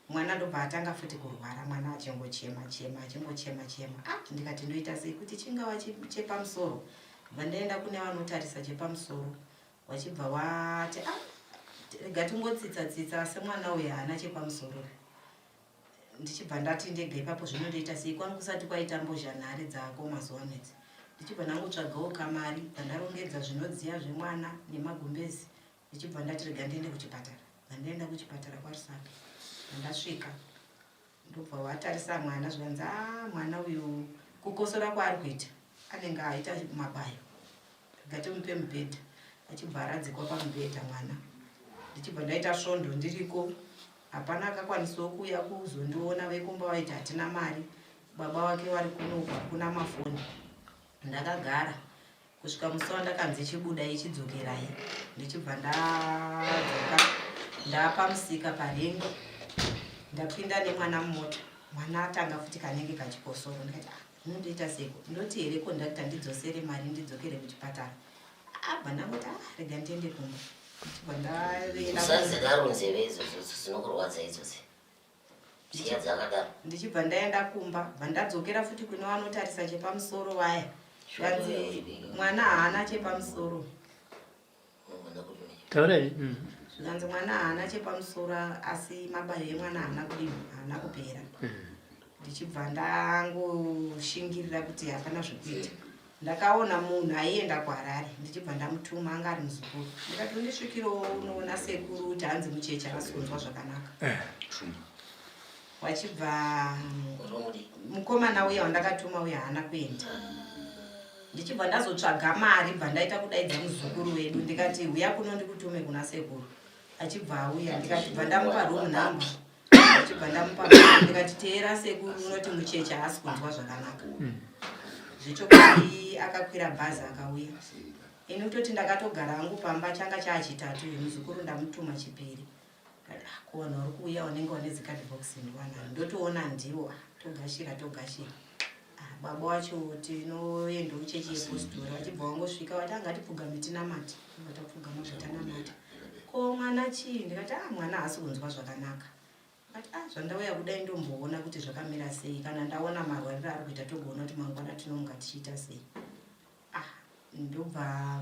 mwana ndobva atanga futi kurwara mwana achingochema-chema ndikati ndoita sei kuti chingava chepamusoro bva ndaenda kune vanotarisa chepamusoro vachibva vati rega tingotsitsa semwana uyu haana chepamusoro. Ndichibva ndati ndega ipapo zvinondoita sei kwangu kusati kwaita mbozhanhare dzako mazuva ano idzi. Ndichibva ndangotsvagawo kamari ndarongedza zvinodziya zvemwana nemagumbezi. Ndichibva ndati rega ndiende kuchipatara. Ndandaenda kuchipatara kwaRusape. Ndasvika ndobva watarisa mwana zvanzi mwana uyu kukosora kwaari kuita anenge aita mabayo. Ngatimupe mubhedha. Achibva aradzikwa pamubhedha mwana. Ndichibva ndaita svondo ndiriko. Hapana akakwanisawo kuuya kuzondiona vekumba vaiti hatina mari. Baba wake vari kuno kuna mafoni. Ndakagara kusvika musi wandakanzi chibuda ichidzokerai. Ndichibva ndadzoka ndapamusika parengo. Ndapinda nemwana mumota. Mwana atanga futi kanenge kachikosoro. Ndikati unondoita seko. Ndoti here kondakta ndidzosere mari ndidzokere kuchipatara. Abva ndangoti rega ndiende kumba. Ndichibva ndaenda kumba vandadzokera futi kune vanotarisa chepamusoro vaya. Zvanzi mwana haana chepamusoro. Zvanzi mwana haana chepamusoro asi mabayo emwana haana kupera. Ndichibva ndangoshingirira kuti hapana zvekuita. Ndakaona munhu aienda kuHarare. Ndichibva ndamutuma anga ari muzukuru. Ndikati undisvikirawo unoona sekuru kuti hanzi mucheche asonzwa zvakanaka. Wachibva mukomana uya wandakatuma uya haana kuenda. Ndichibva ndazotsvaga mari bva ndaita kudaidza muzukuru wedu ndikati uya kuno ndikutume kuna sekuru. Achibva auya ndikati bva ndamupa room number. Achibva ndamupa ndikati teera sekuru unoti mucheche asikunzwa zvakanaka. Zvichokuri akakwira bhazi akauya. Ini kutoti ndakatogara hangu pamba changa chaachitatu muzukuru ndamutuma chipiri. Kuona uri kuuya unenge une zikadhibhokisi ndwana. Ndotoona ndiwo togashira. Baba wacho tinoenda uchechi yepositori. Wachibva wangosvika wati angatipfuga mitinamati. Vatapfugama zvatanamata. Ko mwana chii? Ndikati mwana haasi kunzwa zvakanaka. Zvandauya kudai ndomboona kuti zvakamira sei kana ndaona marwariro ari kuita togoona kuti mangwana tinomuka tichiita sei. Ndobva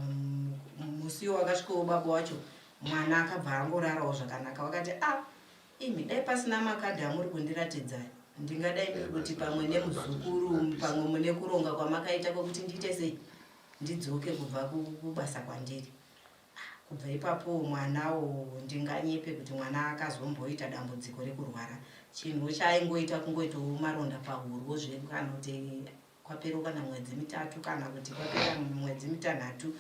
musiwo wakasvikawo baba wacho mwana akabva angorarawo zvakanaka. Wakati imi dai pasina makadhi amuri kundiratidza ndingadai ndiri kuti pamwe nemuzukuru pamwe mune kuronga kwamakaita kwekuti ndiite sei ndidzoke kubva kubasa kwandiri. Kubva ipapo mwanawo ndinganyepe kuti mwana akazomboita dambudziko rekurwara. Chinhu chaaingoita kungoitawo maronda pahuro kana kuti kwaperuka na mwedzi mitatu kana kuti kwapera mwedzi mitanhatu.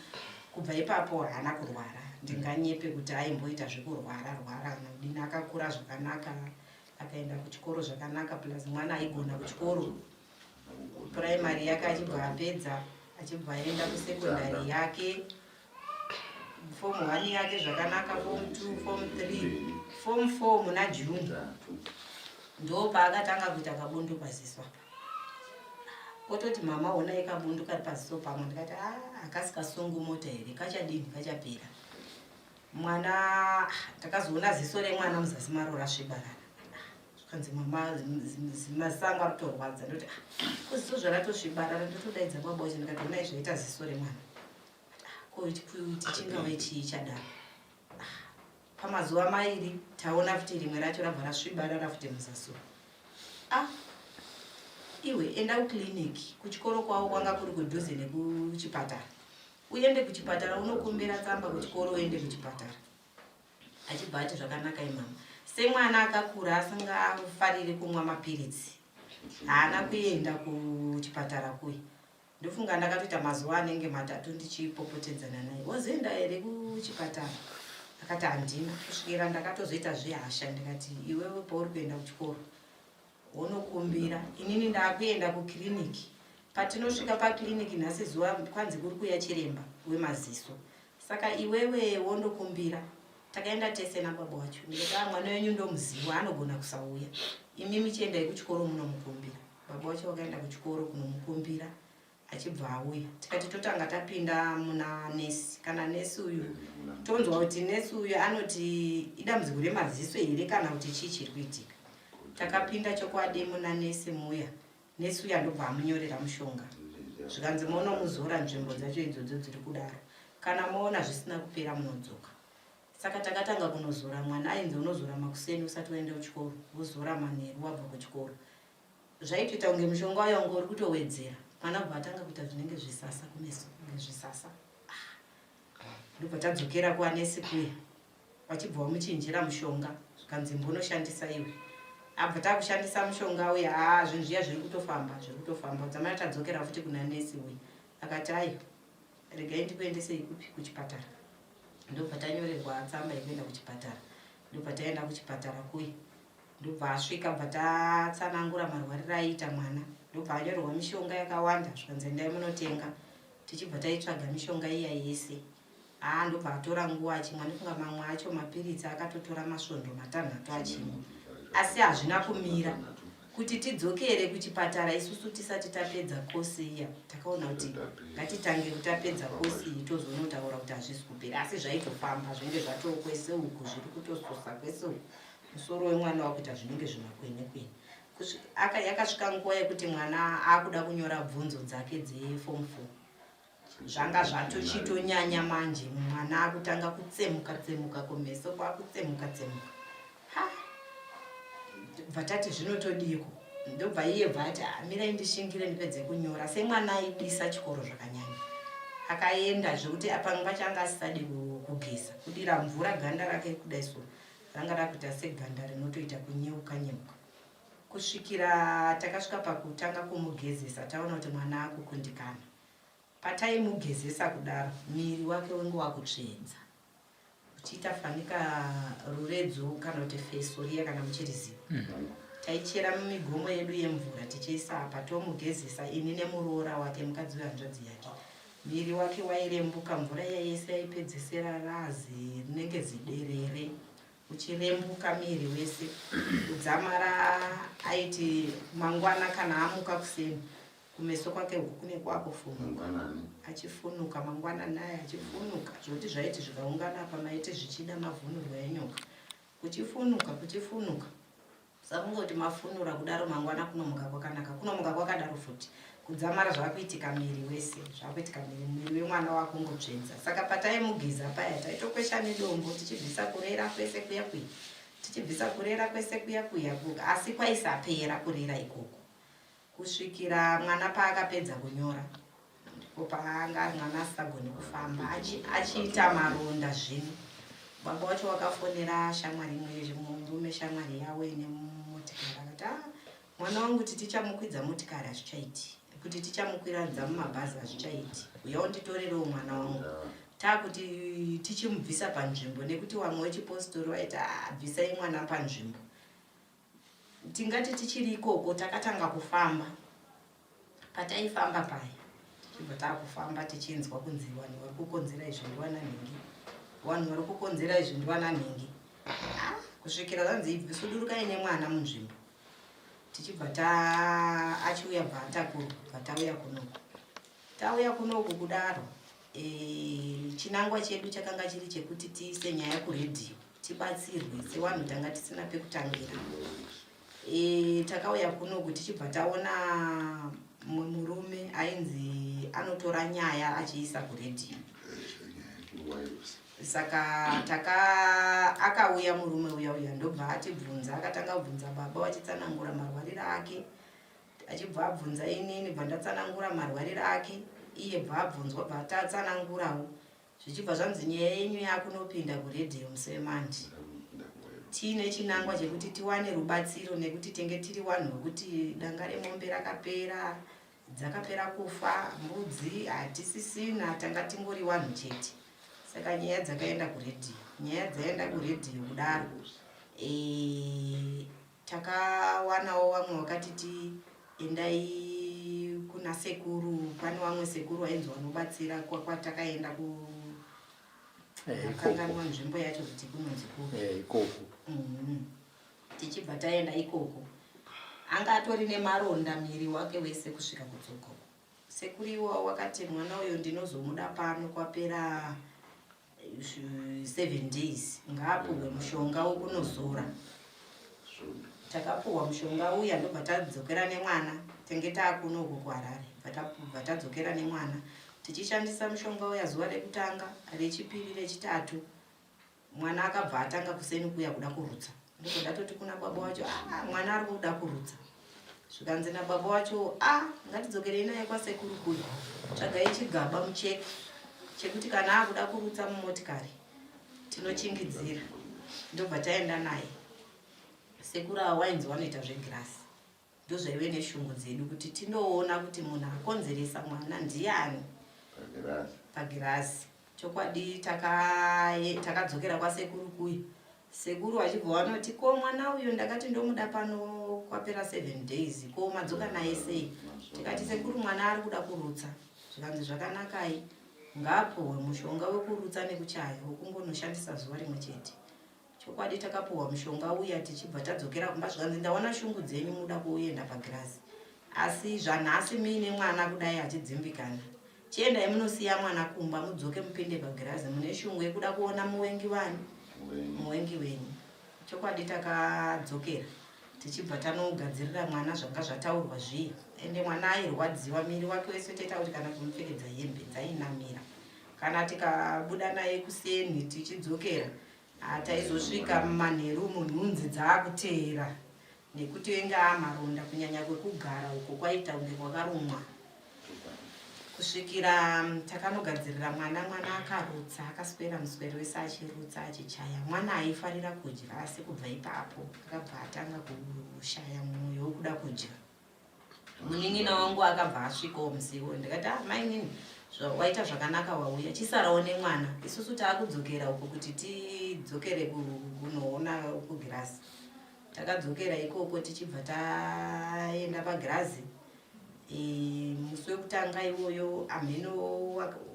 Kubva ipapo haana kurwara. Ndinganyepe kuti aimboita zvekurwara nodini. Akakura zvakanaka akaenda kuchikoro zvakanaka plus mwana aigona kuchikoro. Primary yake achibva apedza achibva aenda kusekondari yake. Form 1 yake zvakanaka, Form 2, Form 3, Form 4 muna June. Ndo paakatanga kuita kabundu paziso. Kototi mama ona ekabundu kari paziso pamwe ndikati akasikasungu mota here kachadini kachapera. Mwana takazoona ziso remwana muzasi maro rasvibarana. Zvikanzi mama zimasango aritorwadza ndoti kuziso zvaratosvibarana ndotodaidza baba wacho ndikati ona izvoita ziso remwana. Tichingave chichadaro. Pamazuva mairi taona futi rimwe racho rabva rasvibara futi muzasi. Iwe enda kukiliniki kuchikoro kwavo kwanga kuri kudhuze nekuchipatara. Uende kuchipatara unokumbira tsamba kuchikoro uende kuchipatara. Achibva ati zvakanaka imama. Semwana akakura asingafariri kumwa mapiritsi. Haana kuenda kuchipatara kuye. Ndofunga ndakatoita mazuva anenge matatu ndichipopotedzana naye. Wozoenda here kuchipatara? Akati handina. Kusvikira ndakatozoita zvehasha ndikati iwewe pauri kuenda kuchikoro wonokumbira. Inini ndakuenda kukiliniki. Patinosvika pakiliniki nhasi zuva kwanzi kuri kuuya chiremba wemaziso. Saka iwewe wondokumbira. Takaenda tese nababa wacho. Ndikati mwana wenyu ndomuziva anogona kusauya. Imimi chiendai kuchikoro munomukumbira. Baba wacho wakaenda kuchikoro kunomukumbira. Achibva auya tikati totanga tapinda muna nesi. Kana nesi uyu tonzwa kuti nesi uyu anoti idambudziko remaziso here kana kuti chii chiri kuitika. Takapinda chokwadi muna nesi muya. Nesi uyu andobva amunyorera mushonga. Zvikanzi munomuzora nzvimbo dzacho idzodzo dziri kudaro. Kana muona zvisina kupera munodzoka. Saka takatanga kunozora mwana ainzi unozora makuseni usati waenda kuchikoro, wozora manheru wabva kuchikoro. Zvaitoita kunge mushonga wayo wanga uri kutowedzera. Mwana bva atanga kuita zvinenge zvisasa kumeso, zvisasa. Ndobva tadzokera kuanesi kuya. Vachibva vamuchinjira mushonga, zvikanzi mbonoshandisa iwe. Abva takushandisa mushonga uya, zvinhu zviya zviri kutofamba. Dzamara tadzokera futi kuna nesi uya. Akati ayo, regai ndikuendesei kuchipatara. Ndobva tanyorerwa tsamba yekuenda kuchipatara. Ndobva taenda kuchipatara kuya. Ndobva asvika bva tatsanangura marwariro aiita mwana. Ndobva anyorerwa mishonga yakawanda, zvikanzi endai munotenga. Tichibva taitsvaga mishonga iya yese. Ndobva atora nguva achimwa, ndofunga mamwe acho mapiritsi akatotora masvondo 6 achimwa. Asi hazvina kumira kuti tidzokere kuchipatara isusu tisati tapedza kosi iya. Takaona kuti ngatitange kutapedza kosi iyi tozonotaura kuti hazvisi kupera. Asi zvaitofamba zvinenge zvatoo kwese uku zviri kutososa kwese uku. Musoro wemwana wakuita zvinenge zvimakwene. Yakasvika nguva yekuti mwana akuda kunyora bvunzo dzake dzeform 4. Zvanga zvatochitonyanya manje, mwana akutanga kutsemuka kumeso kwakutsemuka. Vatati zvinotodiko. Ndobva iye bvati mirai ndishingire ndipedze kunyora. Semwana aidisa chikoro zvakanyanya. Akaenda zvekuti pamwe pacho anga asisadi kugeza. Kudira mvura ganda rake kudaiso. Ranga rakuita seganda rinotoita kunyeuka. Kusvikira takasvika pakutanga kumugezesa, taona kuti mwana akukundikana. Pataimugezesa kudaro, miri wake wengu wakutsvedza. Uchiita fanika ruredzo kana kuti fesoriya kana muchiriziva. Taichera mumigomo yedu yemvura tichiisa apa tomugezesa ini nemuroora wake mukadzi wehanzvadzi yake. Miri wake wairembuka, mvura yese yaipedzesera razi rinenge ziderere. Uchirembuka miri wese. Kudzamara aiti mangwana kana amuka kuseni. Kumeso kwake uku kune kwakufunuka. Achifunuka mangwana naye achifunuka. Zvoti zvaiti zvikaungana pamaite zvichida mavhunurwa enyoka. Kuchifunuka. Sakungoti mafunura kudaro mangwana kunomuka kwakanaka. Kunomuka kwakadaro futi. Kudzamara zvakuitika miri wese. Zvakuitika miri wemwana wakungotsvedza. Saka pataimugeza paya taitokwesha nedombo tichibvisa kurera kwese kuya. Asi kwaisapera kurera ikoko. Kusvikira mwana paakapedza kunyora. Ndipo paanga mwana asagoni kufamba. Achiita maronda zvino. Baba wacho wakafonera shamwari murume shamwari yawe nemotikari. Akati mwana wangu tichamukwiza motikari hazvichaiti. Kuti tichamukwiradza mumabhazi hazvichaiti. Uya unditorerewo mwana wangu. Takuti tichimubvisa panzvimbo nekuti wamwe wechipositori waiti bvisai mwana panzvimbo. Tingati tichiri ikoko takatanga kufamba. Pataifamba paya. Tichibva takufamba tichinzwa kunzi vanhu vari kukonzera izvi ndivana nhingi. Kusvikira zanzi ibvisudurukai nemwana munzvimbo. Tichibva achiuya bva atakurwa tauya kunoku. Tauya kunoku kudaro. Chinangwa chedu chakanga chiri chekuti tiise nyaya kuredhiyo. Tibatsirwe sevanhu tanga tisina pekutangira. Takauya kunoku tichibva taona murume ainzi anotora nyaya achiisa kuredhiyo. Saka akauya murume uya ndobva atibvunza, akatanga kubvunza baba wachitsanangura marwariro ake. Achibva abvunza inini bva ndatsanangura marwariro ake. Iye bva abvunzwa bva tatsanangurawo. Zvichibva zvanzi nyaya yenyu yakunopinda kuredhiyo musemandi. Tine chinangwa chekuti tiwane rubatsiro nekuti tenge tiri vanhu vekuti danga remombe rakapera, dzakapera kufa, mbudzi hatisisina, tanga tingori vanhu chete. Saka nyaya dzakaenda kuredhiyo. Nyaya dzaenda kuredhiyo kudaro. Takawanawo vamwe vakatiti endai kuna sekuru, pane vamwe sekuru vainzi vanobatsira kwatakaenda kanganwa nzvimbo yacho kuti kunonzi ikoko. Tichibva taenda ikoko. Anga atori nemaronda miri wake wese kusvika kudzoko. Sekuru iwo wakati mwana uyo ndinozomuda pano kwapera 7 days. Ngaapuwe mushonga wokunozora. Takapuwa mushonga uya ndobva tadzokera nemwana. Tenge taakunoku kuHarare. Bva tadzokera nemwana. Tichishandisa mushonga uya zuva rekutanga, rechipiri, rechitatu. mwana akabva atanga kuseni kuya kuda kurutsa. Ndokuda toti kuna baba wacho mwana ari kuda kurutsa. Zvikanzi nababa wacho ngatidzokerei naye kwasekuru kuya. Tsvagai chigaba mucheki chekuti kana akuda kurutsa mumotikari tinochingidzira. Ndobva taenda naye. Sekuru awainzi wanoita zvegirasi. Ndozvaive neshungu dzedu kuti tinoona kuti munhu akonzeresa mwana ndiani pagirasi. Chokwadi takadzokera kwasekuru kuya. Sekuru achibva wanoti ko mwana uyo ndakati ndomuda pano kwapera 7 days ko madzoka naye sei. Tikati sekuru mwana ari kuda kurutsa. Zvikanzi zvakanakai ngapuwe mushonga wekurutsa nekuchaya wokungonoshandisa zuva rimwe chete. Chokwadi takapuwa mushonga uya tichibva tadzokera kumba. Zvikanzi ndaona shungu dzenyu muda kuenda pagirasi. Asi zvanhasi muine mwana kudai achidzimbikana. Chiendai munosiya mwana kumba mudzoke mupinde pagirazi mune shungu yekuda kuona muwengi wenyu. Chokwadi takadzokera tichibva tanogadzirira mwana zvanga zvataurwa zviya. Ende mwana airwadziwa miri wake wese toita kuti kana kumupfekedza hembe dzainamira. Kana tikabuda naye kuseni tichidzokera taizosvika mumanheru nhunzi dzaakuteera nekuti enge amaronda kunyanya kwekugara uko kwaita kunge kwakarumwa. Kusvikira takanogadzirira mwana akarutsa akaswera muswero wese achirutsa achichaya. Mwana aifarira kudya asi kubva ipapo akabva atanga kushaya mwoyo wokuda kudya. Munin'ina wangu akabva asvikawo musiwo. Ndikati mai nini waita zvakanaka wauya chisarawo nemwana. Isusu taakudzokera uko kuti tidzokere kunoona kugirazi. Takadzokera ikoko tichibva taenda pagirazi. Musi wekutanga iwoyo amheno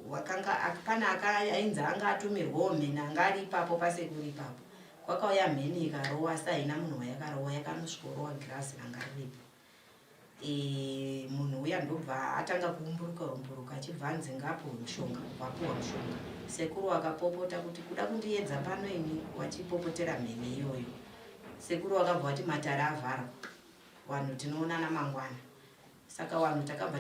wakanga pana ainzi anga atumirwawo mheni anga ari ipapo pasekuru ipapo. Kwakauya mheni ikarowa asi haina munhu wayakarowa yakanosvikorowa girazi ranga riripo. Munhu uya ndobva atanga kuumburuka achibva anzi ngapuwe mushonga. Wapuwa mushonga. Sekuru akapopota kuti kuda kundiedza pano ini wachipopotera mheni iyoyo. Sekuru akabva ati matare avharwa. Vanhu tinoonana mangwana. Saka vanhu takabva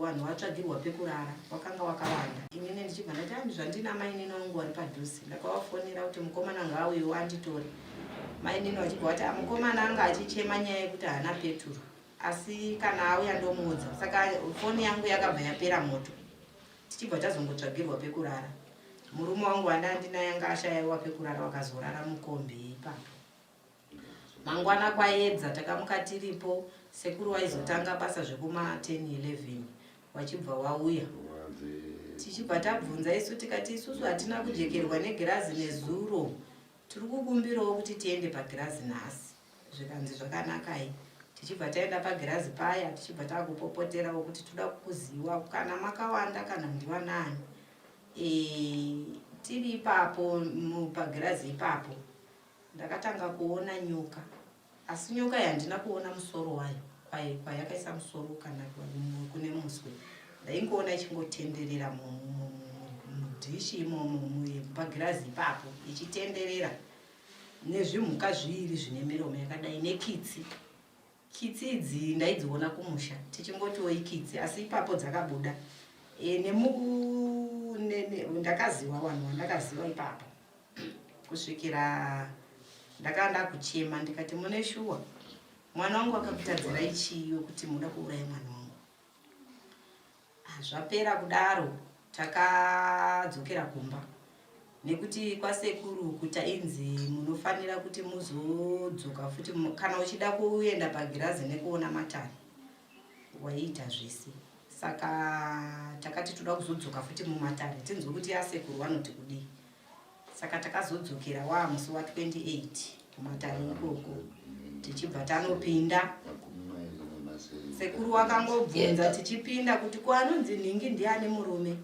vanhu vatsvagirwa pekurara wakanga wakawanda. Inini ndichibva ndati zvandina mai nini wangu wari padhuze. Ndakavafonera kuti mukomana ngauyewo anditore. Mai nini wachibva ati mukomana anga achichema nyaya yekuti haana peturu. Asi kana auya ndomuudza. Saka foni yangu yakabva yapera moto. Tichibva tazongotsvagirwa pekurara. Murume wangu wandandina yanga ashayiwa pekurara wakazorara mukombe ipapo. Mangwana kwaedza takamuka tiripo. Sekuru waizotanga basa zvekuma 10-11 wachibva wauya. Tichibva tabvunza isu tikati isusu hatina kujekerwa negirazi nezuro. Tiri kukumbirawo kuti tiende pagirazi nhasi. Zvikanzi zvakanakai. Tichibva taenda pagirazi paya tichibva takupopoterawo kuti toda kukuziva kana makawanda kana ndiwanani. Tiri ipapo pagirazi ipapo ndakatanga kuona nyoka. Asi nyoka yandina kuona musoro wayo kwayakaisa musoro kana kune muswe. Ndaingoona ichingotenderera mudhishi pagirazi ipapo ichitenderera nezvimhuka zviviri zvine miromo yakadai nekitsi. Kitsi idzi ndaidziona kumusha tichingotiwo ikitsi asi ipapo dzakabuda. Ndakaziva vanhu vandakaziva ipapo. Kusvikira ndakaenda kuchema ndikati mune shuwa mwana wangu akakutadzira ichiyo kuti muda kuuraya mwana wangu. Zvapera kudaro takadzokera kumba nekuti kwasekuru kuti ainzi munofanira kuti muzodzoka futi kana uchida kuenda pagirazi nekuona matare waiita zvese. Saka takati toda kuzodzoka futi mumatare tinzwe kuti asekuru vanoti kudii. Saka takazodzokera musi wa28 kumatare ikoko tichibva tanopinda. Sekuru wakangobvunza tichipinda kuti kwanonzi ningi ndiani murume.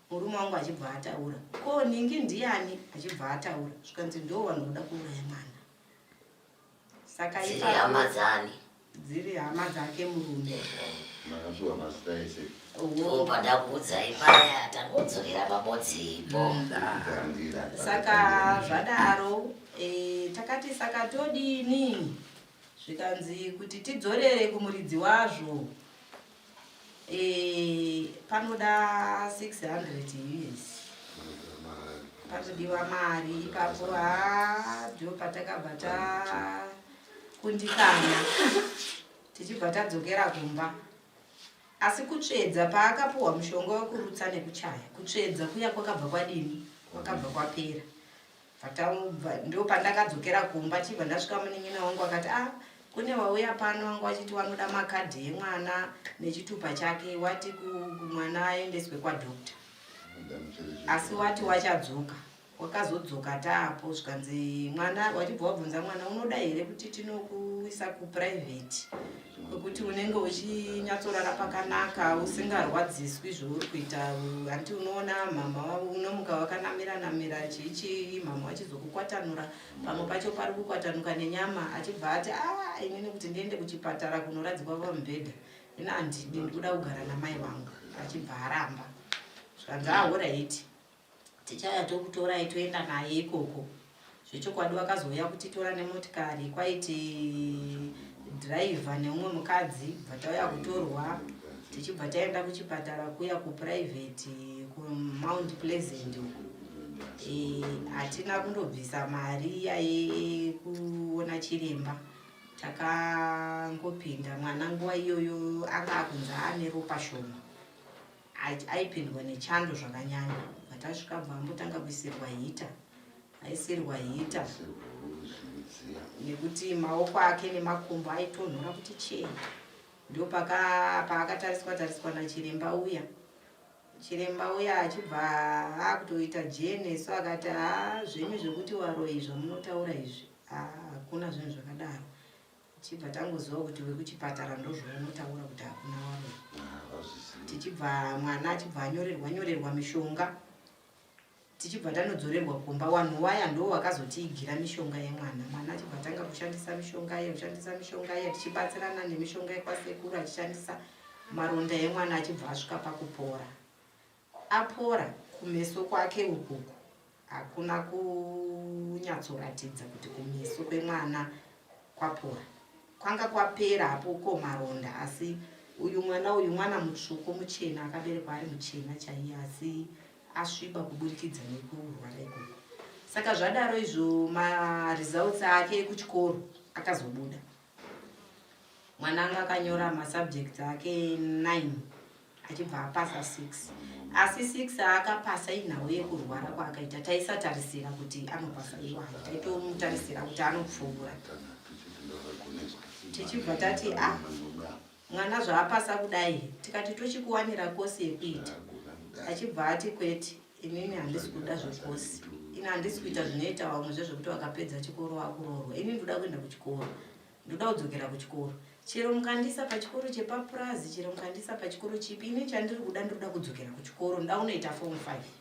Murume wangu achibva ataura. Ko ningi ndiani achibva ataura. Zvikanzi ndo vanoda kuuraya mwana. Saka dziri hama dzake murume. Makashuwa mazita ese. Pada kuudza ipaya tangodzokera pabodzipo. Saka zvadaro takati saka todini. Zvikanzi kuti tidzorere kumuridzi wazvo. Panoda 600 years. panodiwa mari. Ipapo ndo patakabva kundikana tichibva tadzokera kumba. Asi kutsvedza paakapuwa mushonga wekurutsa nekuchaya, kutsvedza kuya kwakabva kwadini, kwakabva kwapera. Ndo pandakadzokera kumba chibva ndasvika munin'ina wangu akati kune wauya pano wangu wachiti wanoda makadhi emwana nechitupa chake, wati mwana aendeswe kwadhokta. Asi wati wachadzoka. Wakazodzoka taapo zvikanzi mwana wachibva wabvunza mwana unoda here kuti tinokuisa kuprivate kwekuti unenge uchinyatsorara pakanaka usingarwadziswi zvouri kuita. Hanti unoona mama unomuka wakanamira chichi mama wachizokukwatanura pamwe pacho pari kukwatanuka nenyama achibva ati inini kuti ndiende kuchipatara kunoradzikwa pamubhedha ina handidi ndikuda kugara namai vangu. Achibva aramba zvikanzi alright tichaya tokutorai toenda naye ikoko. Zvechokwadi wakazouya kutitora nemotikari kwaiti dhiraivha neumwe mukadzi bvatauya kutorwa tichibva taenda kuchipatara kuya kuprivate kuMount Pleasant. Hatina kundobvisa mari yekuona chiremba. Takangopinda mwana nguva iyoyo anga akunzi ane ropa shoma, aipindwa nechando zvakanyanya. Tasvika bvambotanga kuisirwa hita, aisirwa hita nekuti maoko ake nemakumbo aitonhora kuti chii. Ndo paakatariswa nachiremba uya. Chiremba uya achibva akutoita jeneso akati zvenyu zvekuti waroi zvamunotaura izvi hakuna zvinhu zvakadaro. Tichibva tangoziva kuti wekuchipatara ndozvaunotaura kuti hakuna waroi. Tichibva mwana achibva anyorerwa mishonga. Tichibva tanodzorerwa kumba. Wanhu waya ndo wakazotiigira mishonga yemwana. Mwana achibva tanga kushandisa mishonga ye tichibatsirana nemishonga yekwasekuru achishandisa. Maronda emwana achibva asvika pakupora. Apora kumeso kwake ukuku hakuna kunyatsoratidza kuti kumeso kwemwana kwapora. Kwanga kwapera apoko maronda. Asi uyu mwana mutsvuku muchena akaberekwa ari muchena chaiye asi asviba kuburikidza nekurwara ikoko. Saka zvadaro izvo results ake kuchikoro akazobuda. Mwana anga akanyora masubjects ake 9 achibva apasa 6. Asi 6 akapasa inhau yekurwara kwaakaita. Taisatarisira kuti anopasa iwani, taitomutarisira kuti anopfuura. Tichibva tati mwana zvaapasa kudai tikati tochikuwanira kosi yekuita. Achibva ati kwete inini handisi kuda zvekosi. Ini handisi kuita zvinoita vamwe zvezvekuti wakapedza chikoro wakuroorwa. Ini ndoda kuenda kuchikoro, ndoda kudzokera kuchikoro. Chero mukandisa pachikoro chepapurazi, chero mukandisa pachikoro chipi, ini chandiri kuda ndoda kudzokera kuchikoro. Ndoda unoita form 5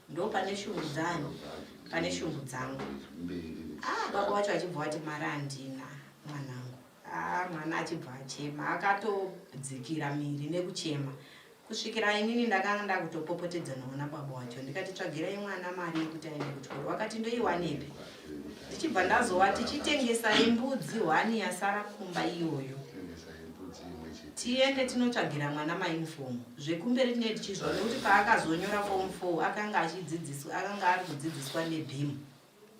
ndo pane shungu dzangu. Baba wacho achibva ati mari handina mwanangu. Mwana achibva achema akatodzikira miri nekuchema. Kusvikira inini ndakanga ndakutopopotedza naona baba wacho ndikati tsvagirai mwana mari yekuti aende kuchikoro. Wakati ndoiwanepi? Ndichibva ndazowa tichitengesa imbudzi 1 yasara kumba iyoyo. Tiende tinotsvagira mwana mauniform. Zvekumberi tine tichizwa nekuti paakazonyora form 4 akanga ari kudzidziswa nebhimu.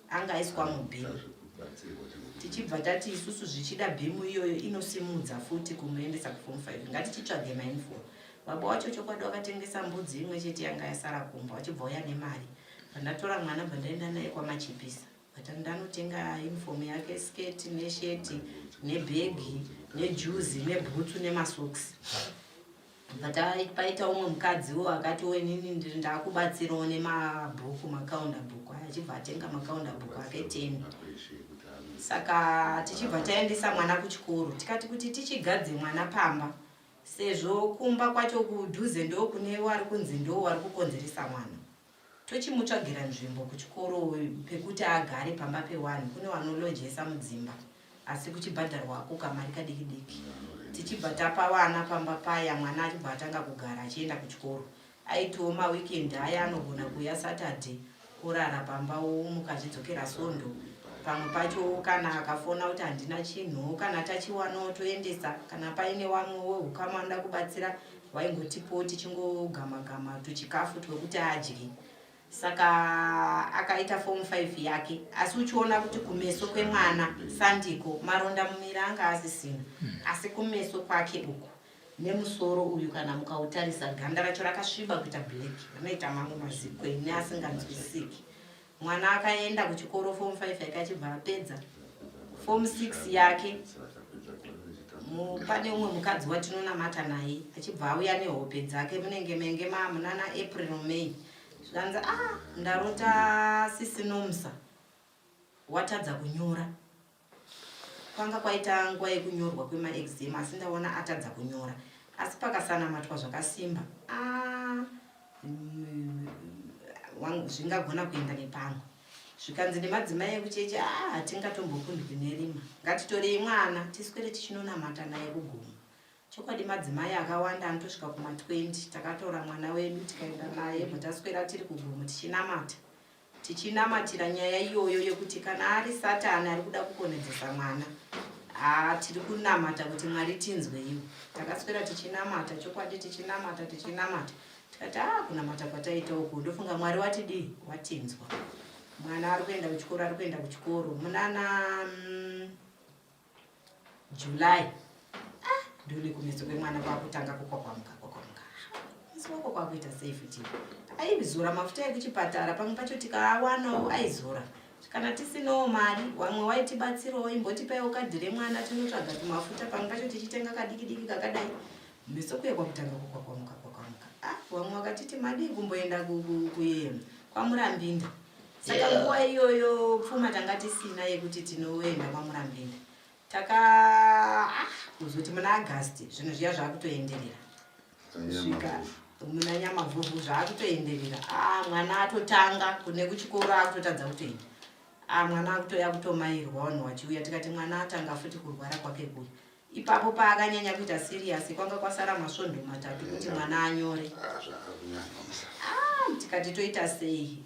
Anga aiswa mubhimu. Tichibva tati isusu zvichida bhimu iyoyo inosimudza futi kumuendesa kuform 5. Ngatichitsvage mauniform. Baba wacho chokwadi wakatengesa mbudzi imwe chete yanga yasara kumba. Wachibva uya nemari. Pandatora mwana bandaenda naye kwamachipisa. Ndanotenga uniform yake, sketi nesheti nebhegi nejuzi nebhutsu nemasoksi. Paita umwe mukadziwo akati wenini ndakubatsirawo nemabhuku, makaunda bhuku. Achibva atenga makaunda bhuku ake 10. Saka tichibva taendesa mwana kuchikoro. Tikati kuti tichigadze mwana pamba. Sezvo kumba kwacho kudhuze ndo kune wari kunzi ndo wari kukonzeresa mwana. Tochimutsvagira nzvimbo kuchikoro pekuti agare pamba pe1. Kune vanolojesa mudzimba. Asi kuchibhadharwa ako kamari kadiki. Tichibva tapa vana pamba paya mwana achibva atanga kugara achienda kuchikoro. Aitawo maweekend aya anogona kuya Saturday kurara pamba omuka achidzokera Sondo. Pamwe pacho kana akafona kuti handina chinhu kana tachiwanawo toendesa. Kana paine wamwe weukama anoda kubatsira waingotipo tichingogama-gama tuchikafu twekuti adye. saka akaita form 5 yake. Asi uchiona kuti kumeso kwemwana Sandiko maronda mumira anga asisina, asi kumeso kwake uko nemusoro uyu kana mukautarisa ganda racho rakasviba kuita black, rinoita mamwe mazikweni asinganzwisiki. Mwana akaenda kuchikoro form 5 yake achibva apedza form 6 yake. Pane umwe mukadzi watinonamata naye achibva auya nehope dzake munenge menge munana April May. Zvanzi ndarota Sisinomusa watadza kunyora. Kwanga kwaita nguva yekunyorwa kwemaexam asi ndaona atadza kunyora. Asi pakasanamatwa zvakasimba. Zvingagona kuenda nepamwe. Zvikanzi nemadzimai ekucheche hatingatombokundwi nerima. Ngatitorei mwana tiswere tichinonamata naye kugomo. Chokwadi madzimai akawanda anotosvika kuma 20 takatora mwana wedu tikaenda naye mutaswera tiri kugomo tichinamata. Tichinamatira nyaya iyoyo yekuti kana ari Satani ari kuda kukonedzesa mwana, tiri kunamata kuti Mwari tinzweiwo. Takaswera tichinamata, chokwadi tichinamata. Tikati kunamata kwataita uku ndofunga Mwari watidi watinzwa. Mwana ari kuenda kuchikoro, munana July. Ndoni kumeso kwemwana kwakutanga kukwakwamuka. Isoko kwakuita safety. Aizora mafuta ekuchipatara pamwe pacho tikawanawo aizora. Kana tisinawo mari, wamwe waitibatsirawo imbotipawo kadhi remwana tinotsvaga tumafuta pamwe pacho tichitenga kadiki kakadai. Meso kuye kwakutanga kukwakwamuka. Wamwe wakatiti madi kumboenda kwaMurambinda. Saka nguva iyoyo pfuma tanga tisina yekuti tinoenda kwaMurambinda. Kuzoti muna August zvinhu zviya zvakutoenderera. Svika muna Nyamavhuvhu zvakutoenderera. Mwana atotanga kune kuchikoro akutotadza kutoenda. Mwana akutoya kutomairwa vanhu vachiuya tikati mwana atanga futi kurwara kwake kuri. Ipapo paakanyanya kuita serious kwanga kwasara masvondo 3 kuti mwana anyore. Tikati toita sei?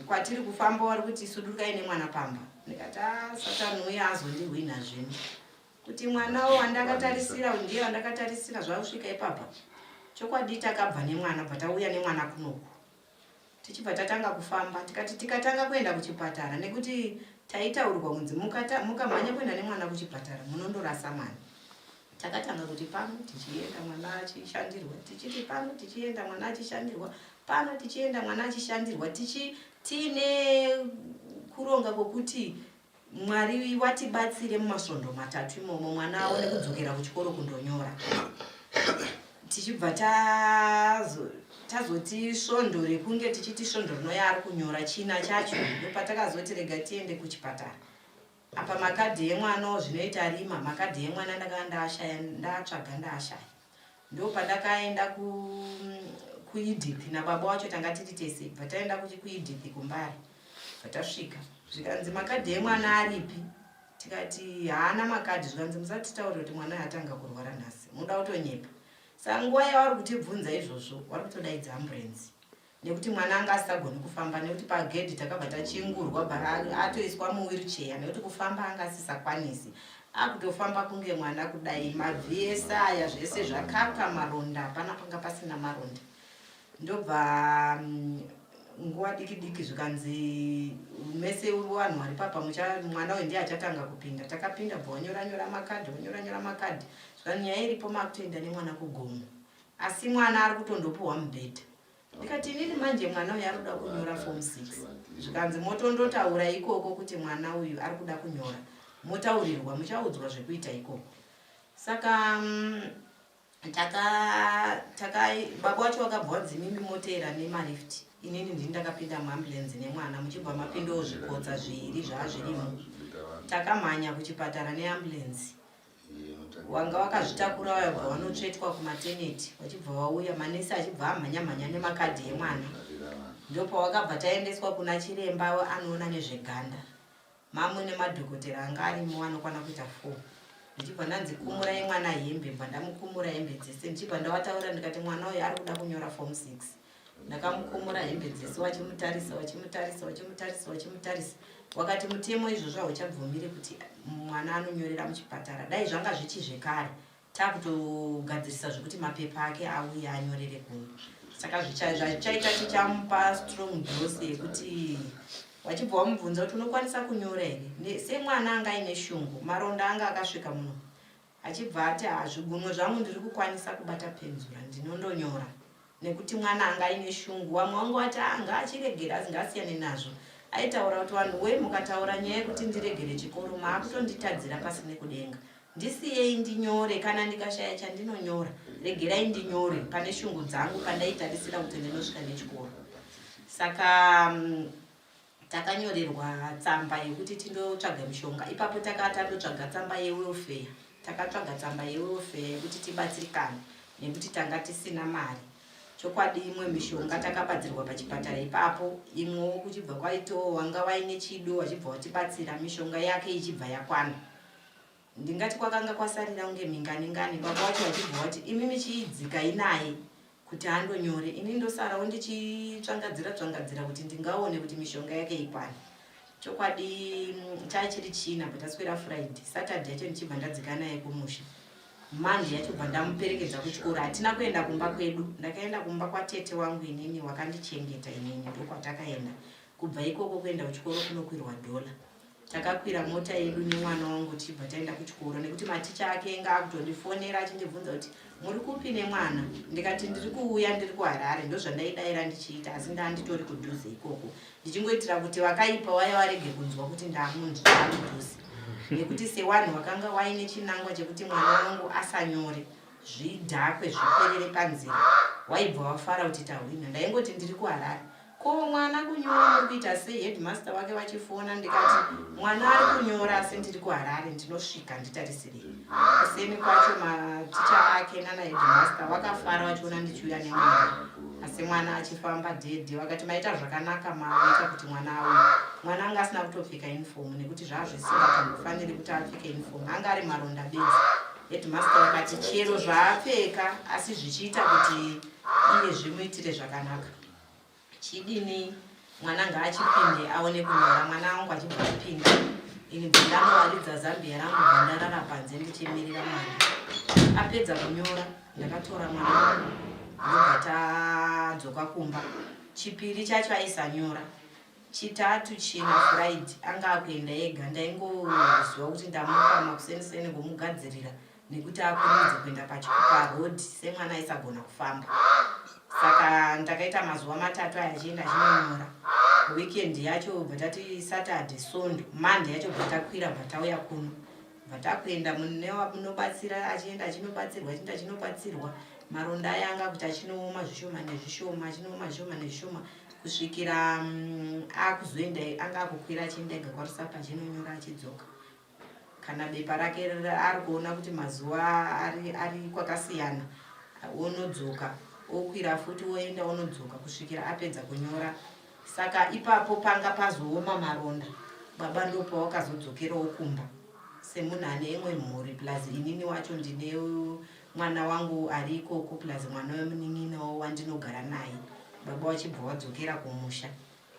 Kwatiri kufamba wari kuti sudukai nemwana pamba. Ndikati Satani uye azondirwina zvino. Kuti mwana wandakatarisira ndiye wandakatarisira zvausvika ipapa. Chokwadi takabva nemwana patauya nemwana kunoku. Tichibva tatanga kufamba tikati tikatanga kuenda kuchipatara nekuti taitaurirwa kunzi mukamhanya kuenda nemwana kuchipatara munondorasa mwana. Takatanga kuti pano tichienda mwana achishandirwa, tichiti pano tichienda mwana achishandirwa, pano tichienda mwana achishandirwa, tiine kuronga kwokuti Mwari watibatsire mumasvondo 3 imomo mwana aone kudzokera kuchikoro kundonyora. Tichibva tazoti svondo rekunge tichiti svondo rinoya ari kunyora china chacho ndopatakazoti rega tiende kuchipatara. Apa makadhi emwana zvinoita rima, makadhi emwana ndatsvaga ndaashaya. Ndopandakaenda kuEdith nababa wacho tanga tiri tese. Pataenda kuEdith kuMbare. Patasvika zvikanzi makadhi emwana aripi? Tikati haana makadhi. Zvikanzi musatitaurira kuti mwana atanga kurwara nhasi, muda kutonyepa. Saka nguva yavari kutibvunza izvozvo vari kutodaidza ambulance. Nekuti mwana anga asisagoni kufamba nekuti pagedhi takabva tachingurwa bhara atoiswa muwheelchair nekuti kufamba anga asisakwanisi. Akutofamba kunge mwana kudai, mavhi aya zvese zvakapwa maronda, hapana panga pasina maronda. Ndobva nguva diki zvikanzi mese vanhu vari papa mwana uyu ndiye achatanga kupinda. Takapinda bva wanyora makadhi. Zvikanzi nyaya iripo makutoenda nemwana kugomo. Asi mwana ari kutondopuhwa mubhedha. Ndikati inini manje mwana uyu ari kuda kunyora form 6. Zvikanzi motondotaura ikoko kuti mwana uyu ari kuda kunyora. Motaurirwa, muchaudzwa zvekuita ikoko. Saka baba wacho wakabva wadzimimi motera nemarifti. Inini ndini ndakapinda muambulance nemwana muchibva mapindawo zvikotsa 2 zvaazvirimo. Takamhanya kuchipatara neambulance. Wanga wakazvitakura wabva wanotsvetwa kumaternity wachibva wauya manesi achibva amhanya nemakadhi emwana. Ndopa wakabva taendeswa kuna chiremba anoona nezveganda. Mamwe nemadhokotera anga arimo anokwana kuita 4. Ndichibva ndanzi kumurai mwana hembe, ndamukumura hembe dzese. Ndichibva ndawataura ndikati mwana uyu ari kuda kunyora form 6. Ndakamukumura hembe dzese wachimutarisa. Wakati mutemo izvozvo hauchabvumiri kuti mwana anonyorera muchipatara. Dai zvanga zvichizvekare takutogadzirisa zvokuti mapepa ake auye anyorere kuno. saka zvichaita chichamupa strong dose yekuti wachibva wamubvunza kuti unokwanisa kunyora here semwana anga aine shungu maronda anga akasvika muno achibva ati hazvigunwe zvangu ndiri kukwanisa kubata penzura ndinondonyora nekuti mwana anga aine shungu vamwe vangu vati anga achiregera asingasiyane nazvo aitaura kuti vanhu we mukataura nyaya yekuti ndiregere chikoro maakutonditadzira pasine kudenga ndisiyei ndinyore kana ndikashaya chandinonyora regerai ndinyore pane shungu dzangu pandaitarisira kuti ndinosvika nechikoro saka takanyorerwa tsamba yekuti tindotsvaga mishonga ipapo takatandotsvaga tsamba yewelfare takatsvaga tsamba yewelfare yekuti tibatsirikane nekuti tanga tisina mari chokwadi imwe mishonga takabatsirwa pachipatara ipapo imwewo kuchibva kwaito wanga waine chido wachibva watibatsira mishonga yake ichibva yakwana ndingati kwakanga kwasarira unge minganingani baba wacho wachibva wati imimi chiidzikai naye kuti andonyore ini ndosarawo ndichitsvangadzira kuti ndingaone kuti mishonga yake ikwane chokwadi chachiri china pataswera Friday Saturday yacho ndichibva ndadzika naye kumusha Monday yachibva ndamuperekedza kuchikoro hatina kuenda kumba kwedu ndakaenda kumba kwatete wangu inini wakandichengeta inini ndokwatakaenda kubva ikoko kuenda kuchikoro kunokwirwa $. Takakwira mota yedu nemwana wangu tichibva taenda kuchikoro nekuti maticha ake enga akutondifonera achindibvunza kuti muri kupi nemwana ndikati ndiri kuuya ndiri kuHarare ndozvandaidaira ndichiita asi ndanditori kudhuze ikoko ndichingoitira kuti vakaipa waya varege kunzwa kuti ndamudhuze nekuti sewanhu wakanga waine chinangwa chekuti mwana wangu asanyore zvidhakwe zviperere panzira waibva wafara kuti tahwina ndaingoti ndiri kuHarare ko mwana kunyora muri kuita sei headmaster wake vachifona ndikati mwana ari kunyora asi ndiri kuHarare ndinosvika nditarisirei kuseni kwacho maticha ake nana headmaster vakafara vachiona ndichiuya nemwana asi mwana achifamba dhedhe vakati maita zvakanaka maita kuti mwana auye mwana anga asina kutopfeka uniform nekuti zvazvisingatombofaniri kuti apfeke uniform anga ari maronda benzi headmaster vakati chero zvaapfeka asi zvichiita kuti iye zvimuitire zvakanaka chidini mwana ngaachipinde aone kunyora mwana wangu achibva kupinda ini ndinowaridza zambia rangu bhandarara panze ndichimirira mwana apedza kunyora ndakatora mwana wangu ndobva tadzoka kumba chipiri chacho aisanyora chitatu china Friday anga akuenda ega ndaingoziva kuti ndamukama kuseniseni ngomugadzirira nekuti akurumidze kuenda paroad semwana aisagona kufamba saka ndakaita mazuva 3 achienda chinonyora weekend yacho bvatati Saturday Sunday Monday yacho bvatakwira bvatauya kuno bvatakuenda munobatsira achienda achinobatsirwa chinda chinobatsirwa maronda ayanga kuti achinooma zvishoma nezvishoma achinooma zvishoma nezvishoma kusvikira akuzoenda anga akukwira achiendega kwaRusapa achinonyora achidzoka kana bepa rake ari kuona kuti mazuva ari kwakasiyana unodzoka okwira futi oenda unodzoka kusvikira apedza kunyora saka ipapo panga pazooma maronda baba ndopa wakazodzokerawo kumba semunhu ane imwe mhuri plus inini wacho ndine mwana wangu ari ikoko plus mwana wemunin'inawo wandinogara naye baba wachibva wadzokera kumusha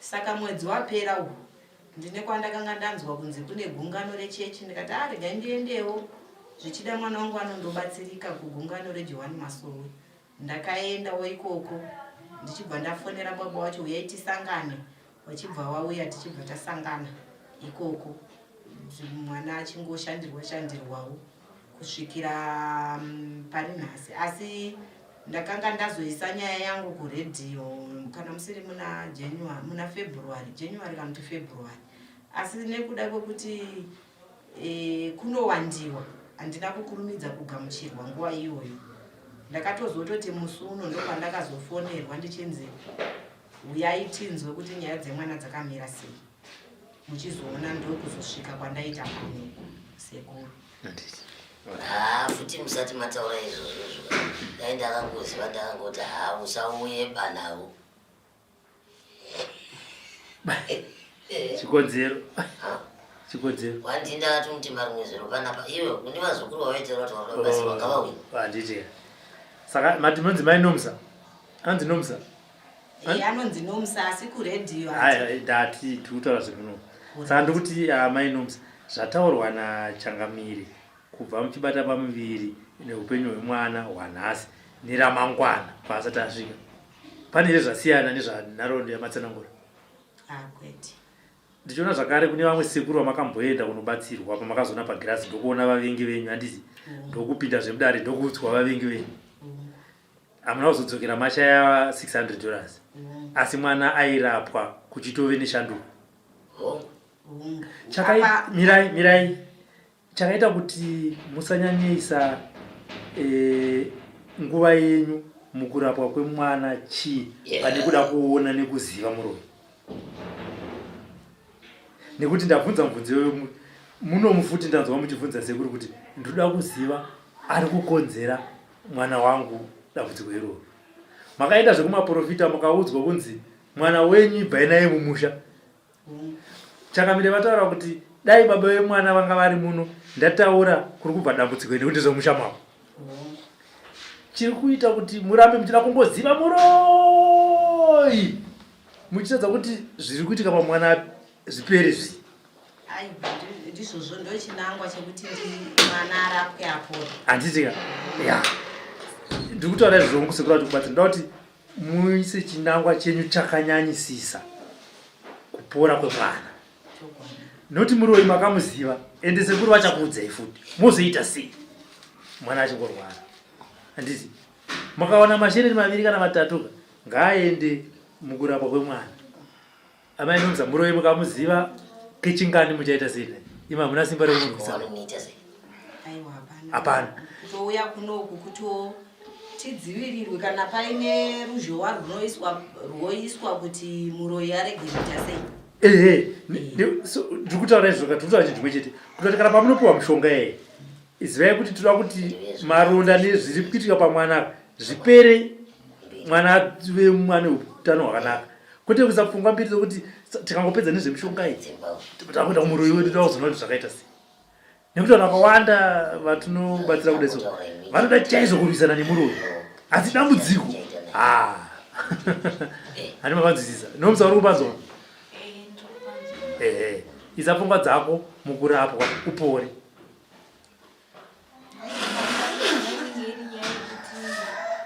saka mwedzi wapera uhu ndine kwandakanga ndanzwa kunzi kune gungano rechechi ndikati regai ndiendewo zvichida mwana wangu anondobatsirika kugungano reJohani Masowe ndakaendawo ikoko ndichibva ndafonera baba wacho uyai tisangane wachibva wauya tichibva tasangana ikoko mwana achingoshandirwawo kusvikira pari nhasi asi ndakanga ndazoisa nyaya yangu kuredhiyo kana musiri muna February January kana kuti February asi nekuda kwekuti kunowandiwa handina kukurumidza kugamuchirwa nguva iyoyo ndakatozototi musi uno ndopandakazofonerwa ndichinzi uyai tinzwe kuti nyaya dzemwana dzakamira sei muchizoona ndokuzosvika kwandaita pano sekuru futi musati mataura izvozvo dai ndakangoziva ndakangoti usauye banawo chikodzero wandi ndakati muti marimwe zviro panapa iwe kune vazukuru vawaitira kuti vakabasi vangavauya handiti saka mati munonzi mai Nomsa anzi Nomsa anonzi Nomsa asi kuredhiyo ndati tikutaura zvemuno saka ndokuti mai Nomsa zvataurwa naChangamire kubva muchibata pamuviri neupenyu hwemwana hwanhasi neramangwana paasati asvika pane zvasiyana nezvanharaunda yamatsanangura. kwete Ndichiona zvakare kune vamwe sekuru vamakamboenda kunobatsirwa pamakazona pagirasi ndokuona vavengi venyu handisi ndokupinda zvemudare ndokuudzwa vavengi venyu hamuna kuzodzokera mashaya $600 asi mwana airapwa kuchitove neshanduko. Mirai chakaita kuti musanyanyeisa nguva yenyu mukurapwa kwemwana chii pane kuda kuona nekuziva muroyi. Nekuti ndabvunza mubvunzo wewe munomufuti ndanzwa muchibvunza sekuru kuti ndoda kuziva ari kukonzera mwana wangu dambudziko iroro. Makaenda zvekumaprofita mukaudzwa kunzi mwana wenyu ibvai naye mumusha. Chakamire vataura kuti dai baba vemwana vanga vari muno ndataura kuri kubva dambudziko nekuti zvomusha mavo. Chiri kuita kuti murambe muchida kungoziva muroyi muchitadza kuti zviri kuitika pamwana zvipere zvi. Ndizvozvo ndochinangwa chekuti mwana arapwe apora. Handitika ndiri kutaura izvozvo kusekura kuti kubatsira ndoda kuti muise chinangwa chenyu chakanyanyisisa kupora kwemwana. Noti muroyi makamuziva ende sekuru vachakuudzai futi mozoita sei mwana achingorwara. Handisi makaona mashereni 2 kana 3 ngaaende mukurapwa kwemwana. Amai nomza muroyi mukamuziva kechingani muchaita sei? Ima muna simba rekumurwisa. Hapana. Touya kunoku kuti tidzivirirwe kana paine ruzhowa runoiswa kuti muroyi arege kuita sei. Ndiri kutaura izvo katutaura chinhu chimwe chete kutoti kana pamunopiwa mushonga zivai kuti toda kuti maronda nezviri kuitika pamwana zvipere mwana ave mwana utano hwakanaka. Kwete kusapfungwa mbiri kuti tikangopedza nezvemushonga takuenda kumuroyi wedu toda kuzoona kuti zvakaita sei. Nekuti vanhu vakawanda vatinobatsira kudai so vanoda chaizvo kurwisana nemuroyi asi dambudziko hani mavanzwisisa nomusauri kupanzwa. Isa pfungwa dzako mukurapwa upore.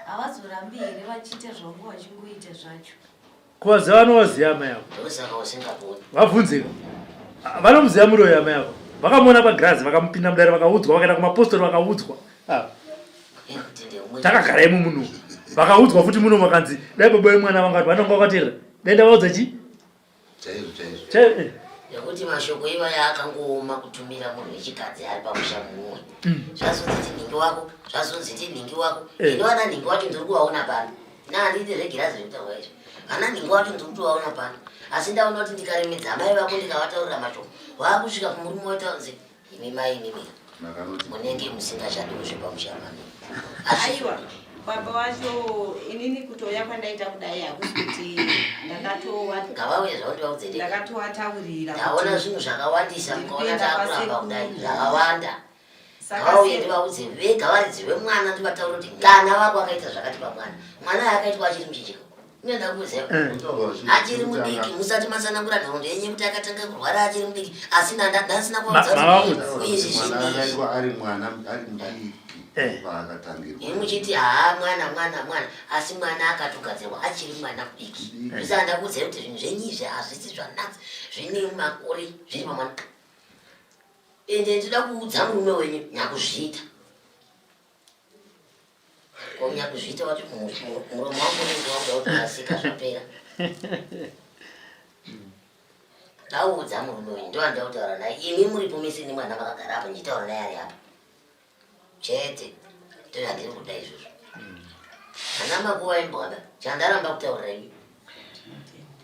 Havazorambi here vachiita zvangu vachingoita zvacho. Kuvaziva vanovaziva amai yavo vabvunzika vanomuziva muroyi amai yavo vakamuona pagirazi vakamupinda mudare vakaudzwa vakaenda kumapostori vakaudzwa takagarai muno vakaudzwa futi muno vakanzi dai baba vemwana vangati vanonga vakateerera dai ndavaudza chi nekuti mashoko ivaya akangooma kutumira munhu wechikadzi ari pamusha mumwe zvazonzi tinhingi wako zvazonzi tinhingi wako ino vana nhingi wacho ndiri kuvaona pano nahanditi zvegirazi zvekutaura izvo vana nhingi wacho ndiri kutovaona pano asi ndaona kuti ndikaremedza amai vako ndikavataurira mashoko waakusvika kumurume wataunzi imi mai mimira munenge musingachadi kuzvepamusha mami aiwa baba wacho inini kutoya kwandaita kudai hakusi kuti ngavauye zvao ndivaudze ndakatowataurira ndaona zvinhu zvakawandisa mukaona taakuramba kudai zvakawanda ngavauye ndivaudze vega varidzi vemwana ndivataura kuti ngana vako akaita zvakati pamwana mwana akaitwa achiri muchichiko inoenda kuziva achiri mudiki musati masanangura nhoroondo yenyu kuti akatanga kurwara achiri mudiki asi ndasina kuudza izvi zvinii ari mwana ari mudiki muchiti mwana asi mwana akatogadzirwa achiri mwana mudiki zvisanda kuudza kuti zvinhu zvenyizvi hazvisi zvanatsi zvine makore zviri pamwana ende ndinoda kuudza murume wenyu nyakuzviita nyakuzviita wati muromo wangu unenge wauda kuti asika zvapera ndaudza murume wenyu ndovanda kutaura naye imi muripo mese nemwana makagara apa ndichitaura naye ari apa chete ndozvandiri kuda izvozvo hana makuva embwada chandaramba kutaurira imi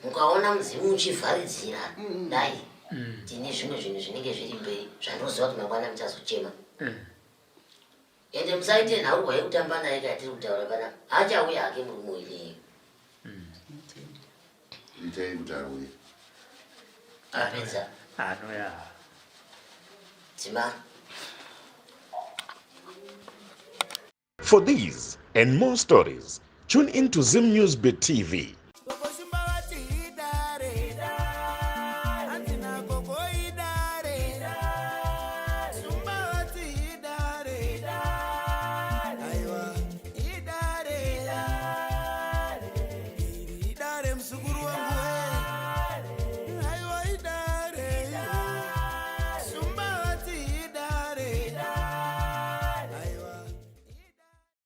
mukaona muzimu muchivharidzira dai tine zvimwe zvinhu zvinenge zviri mberi zvandinoziva kuti mangwana muchazochema ende musaite nhaurwa yekutamba naye katiri kutaura pana achauya hake murume weneyo itai kuti auye apedza anoya dzima. For these and more stories, tune into Zim News Bit TV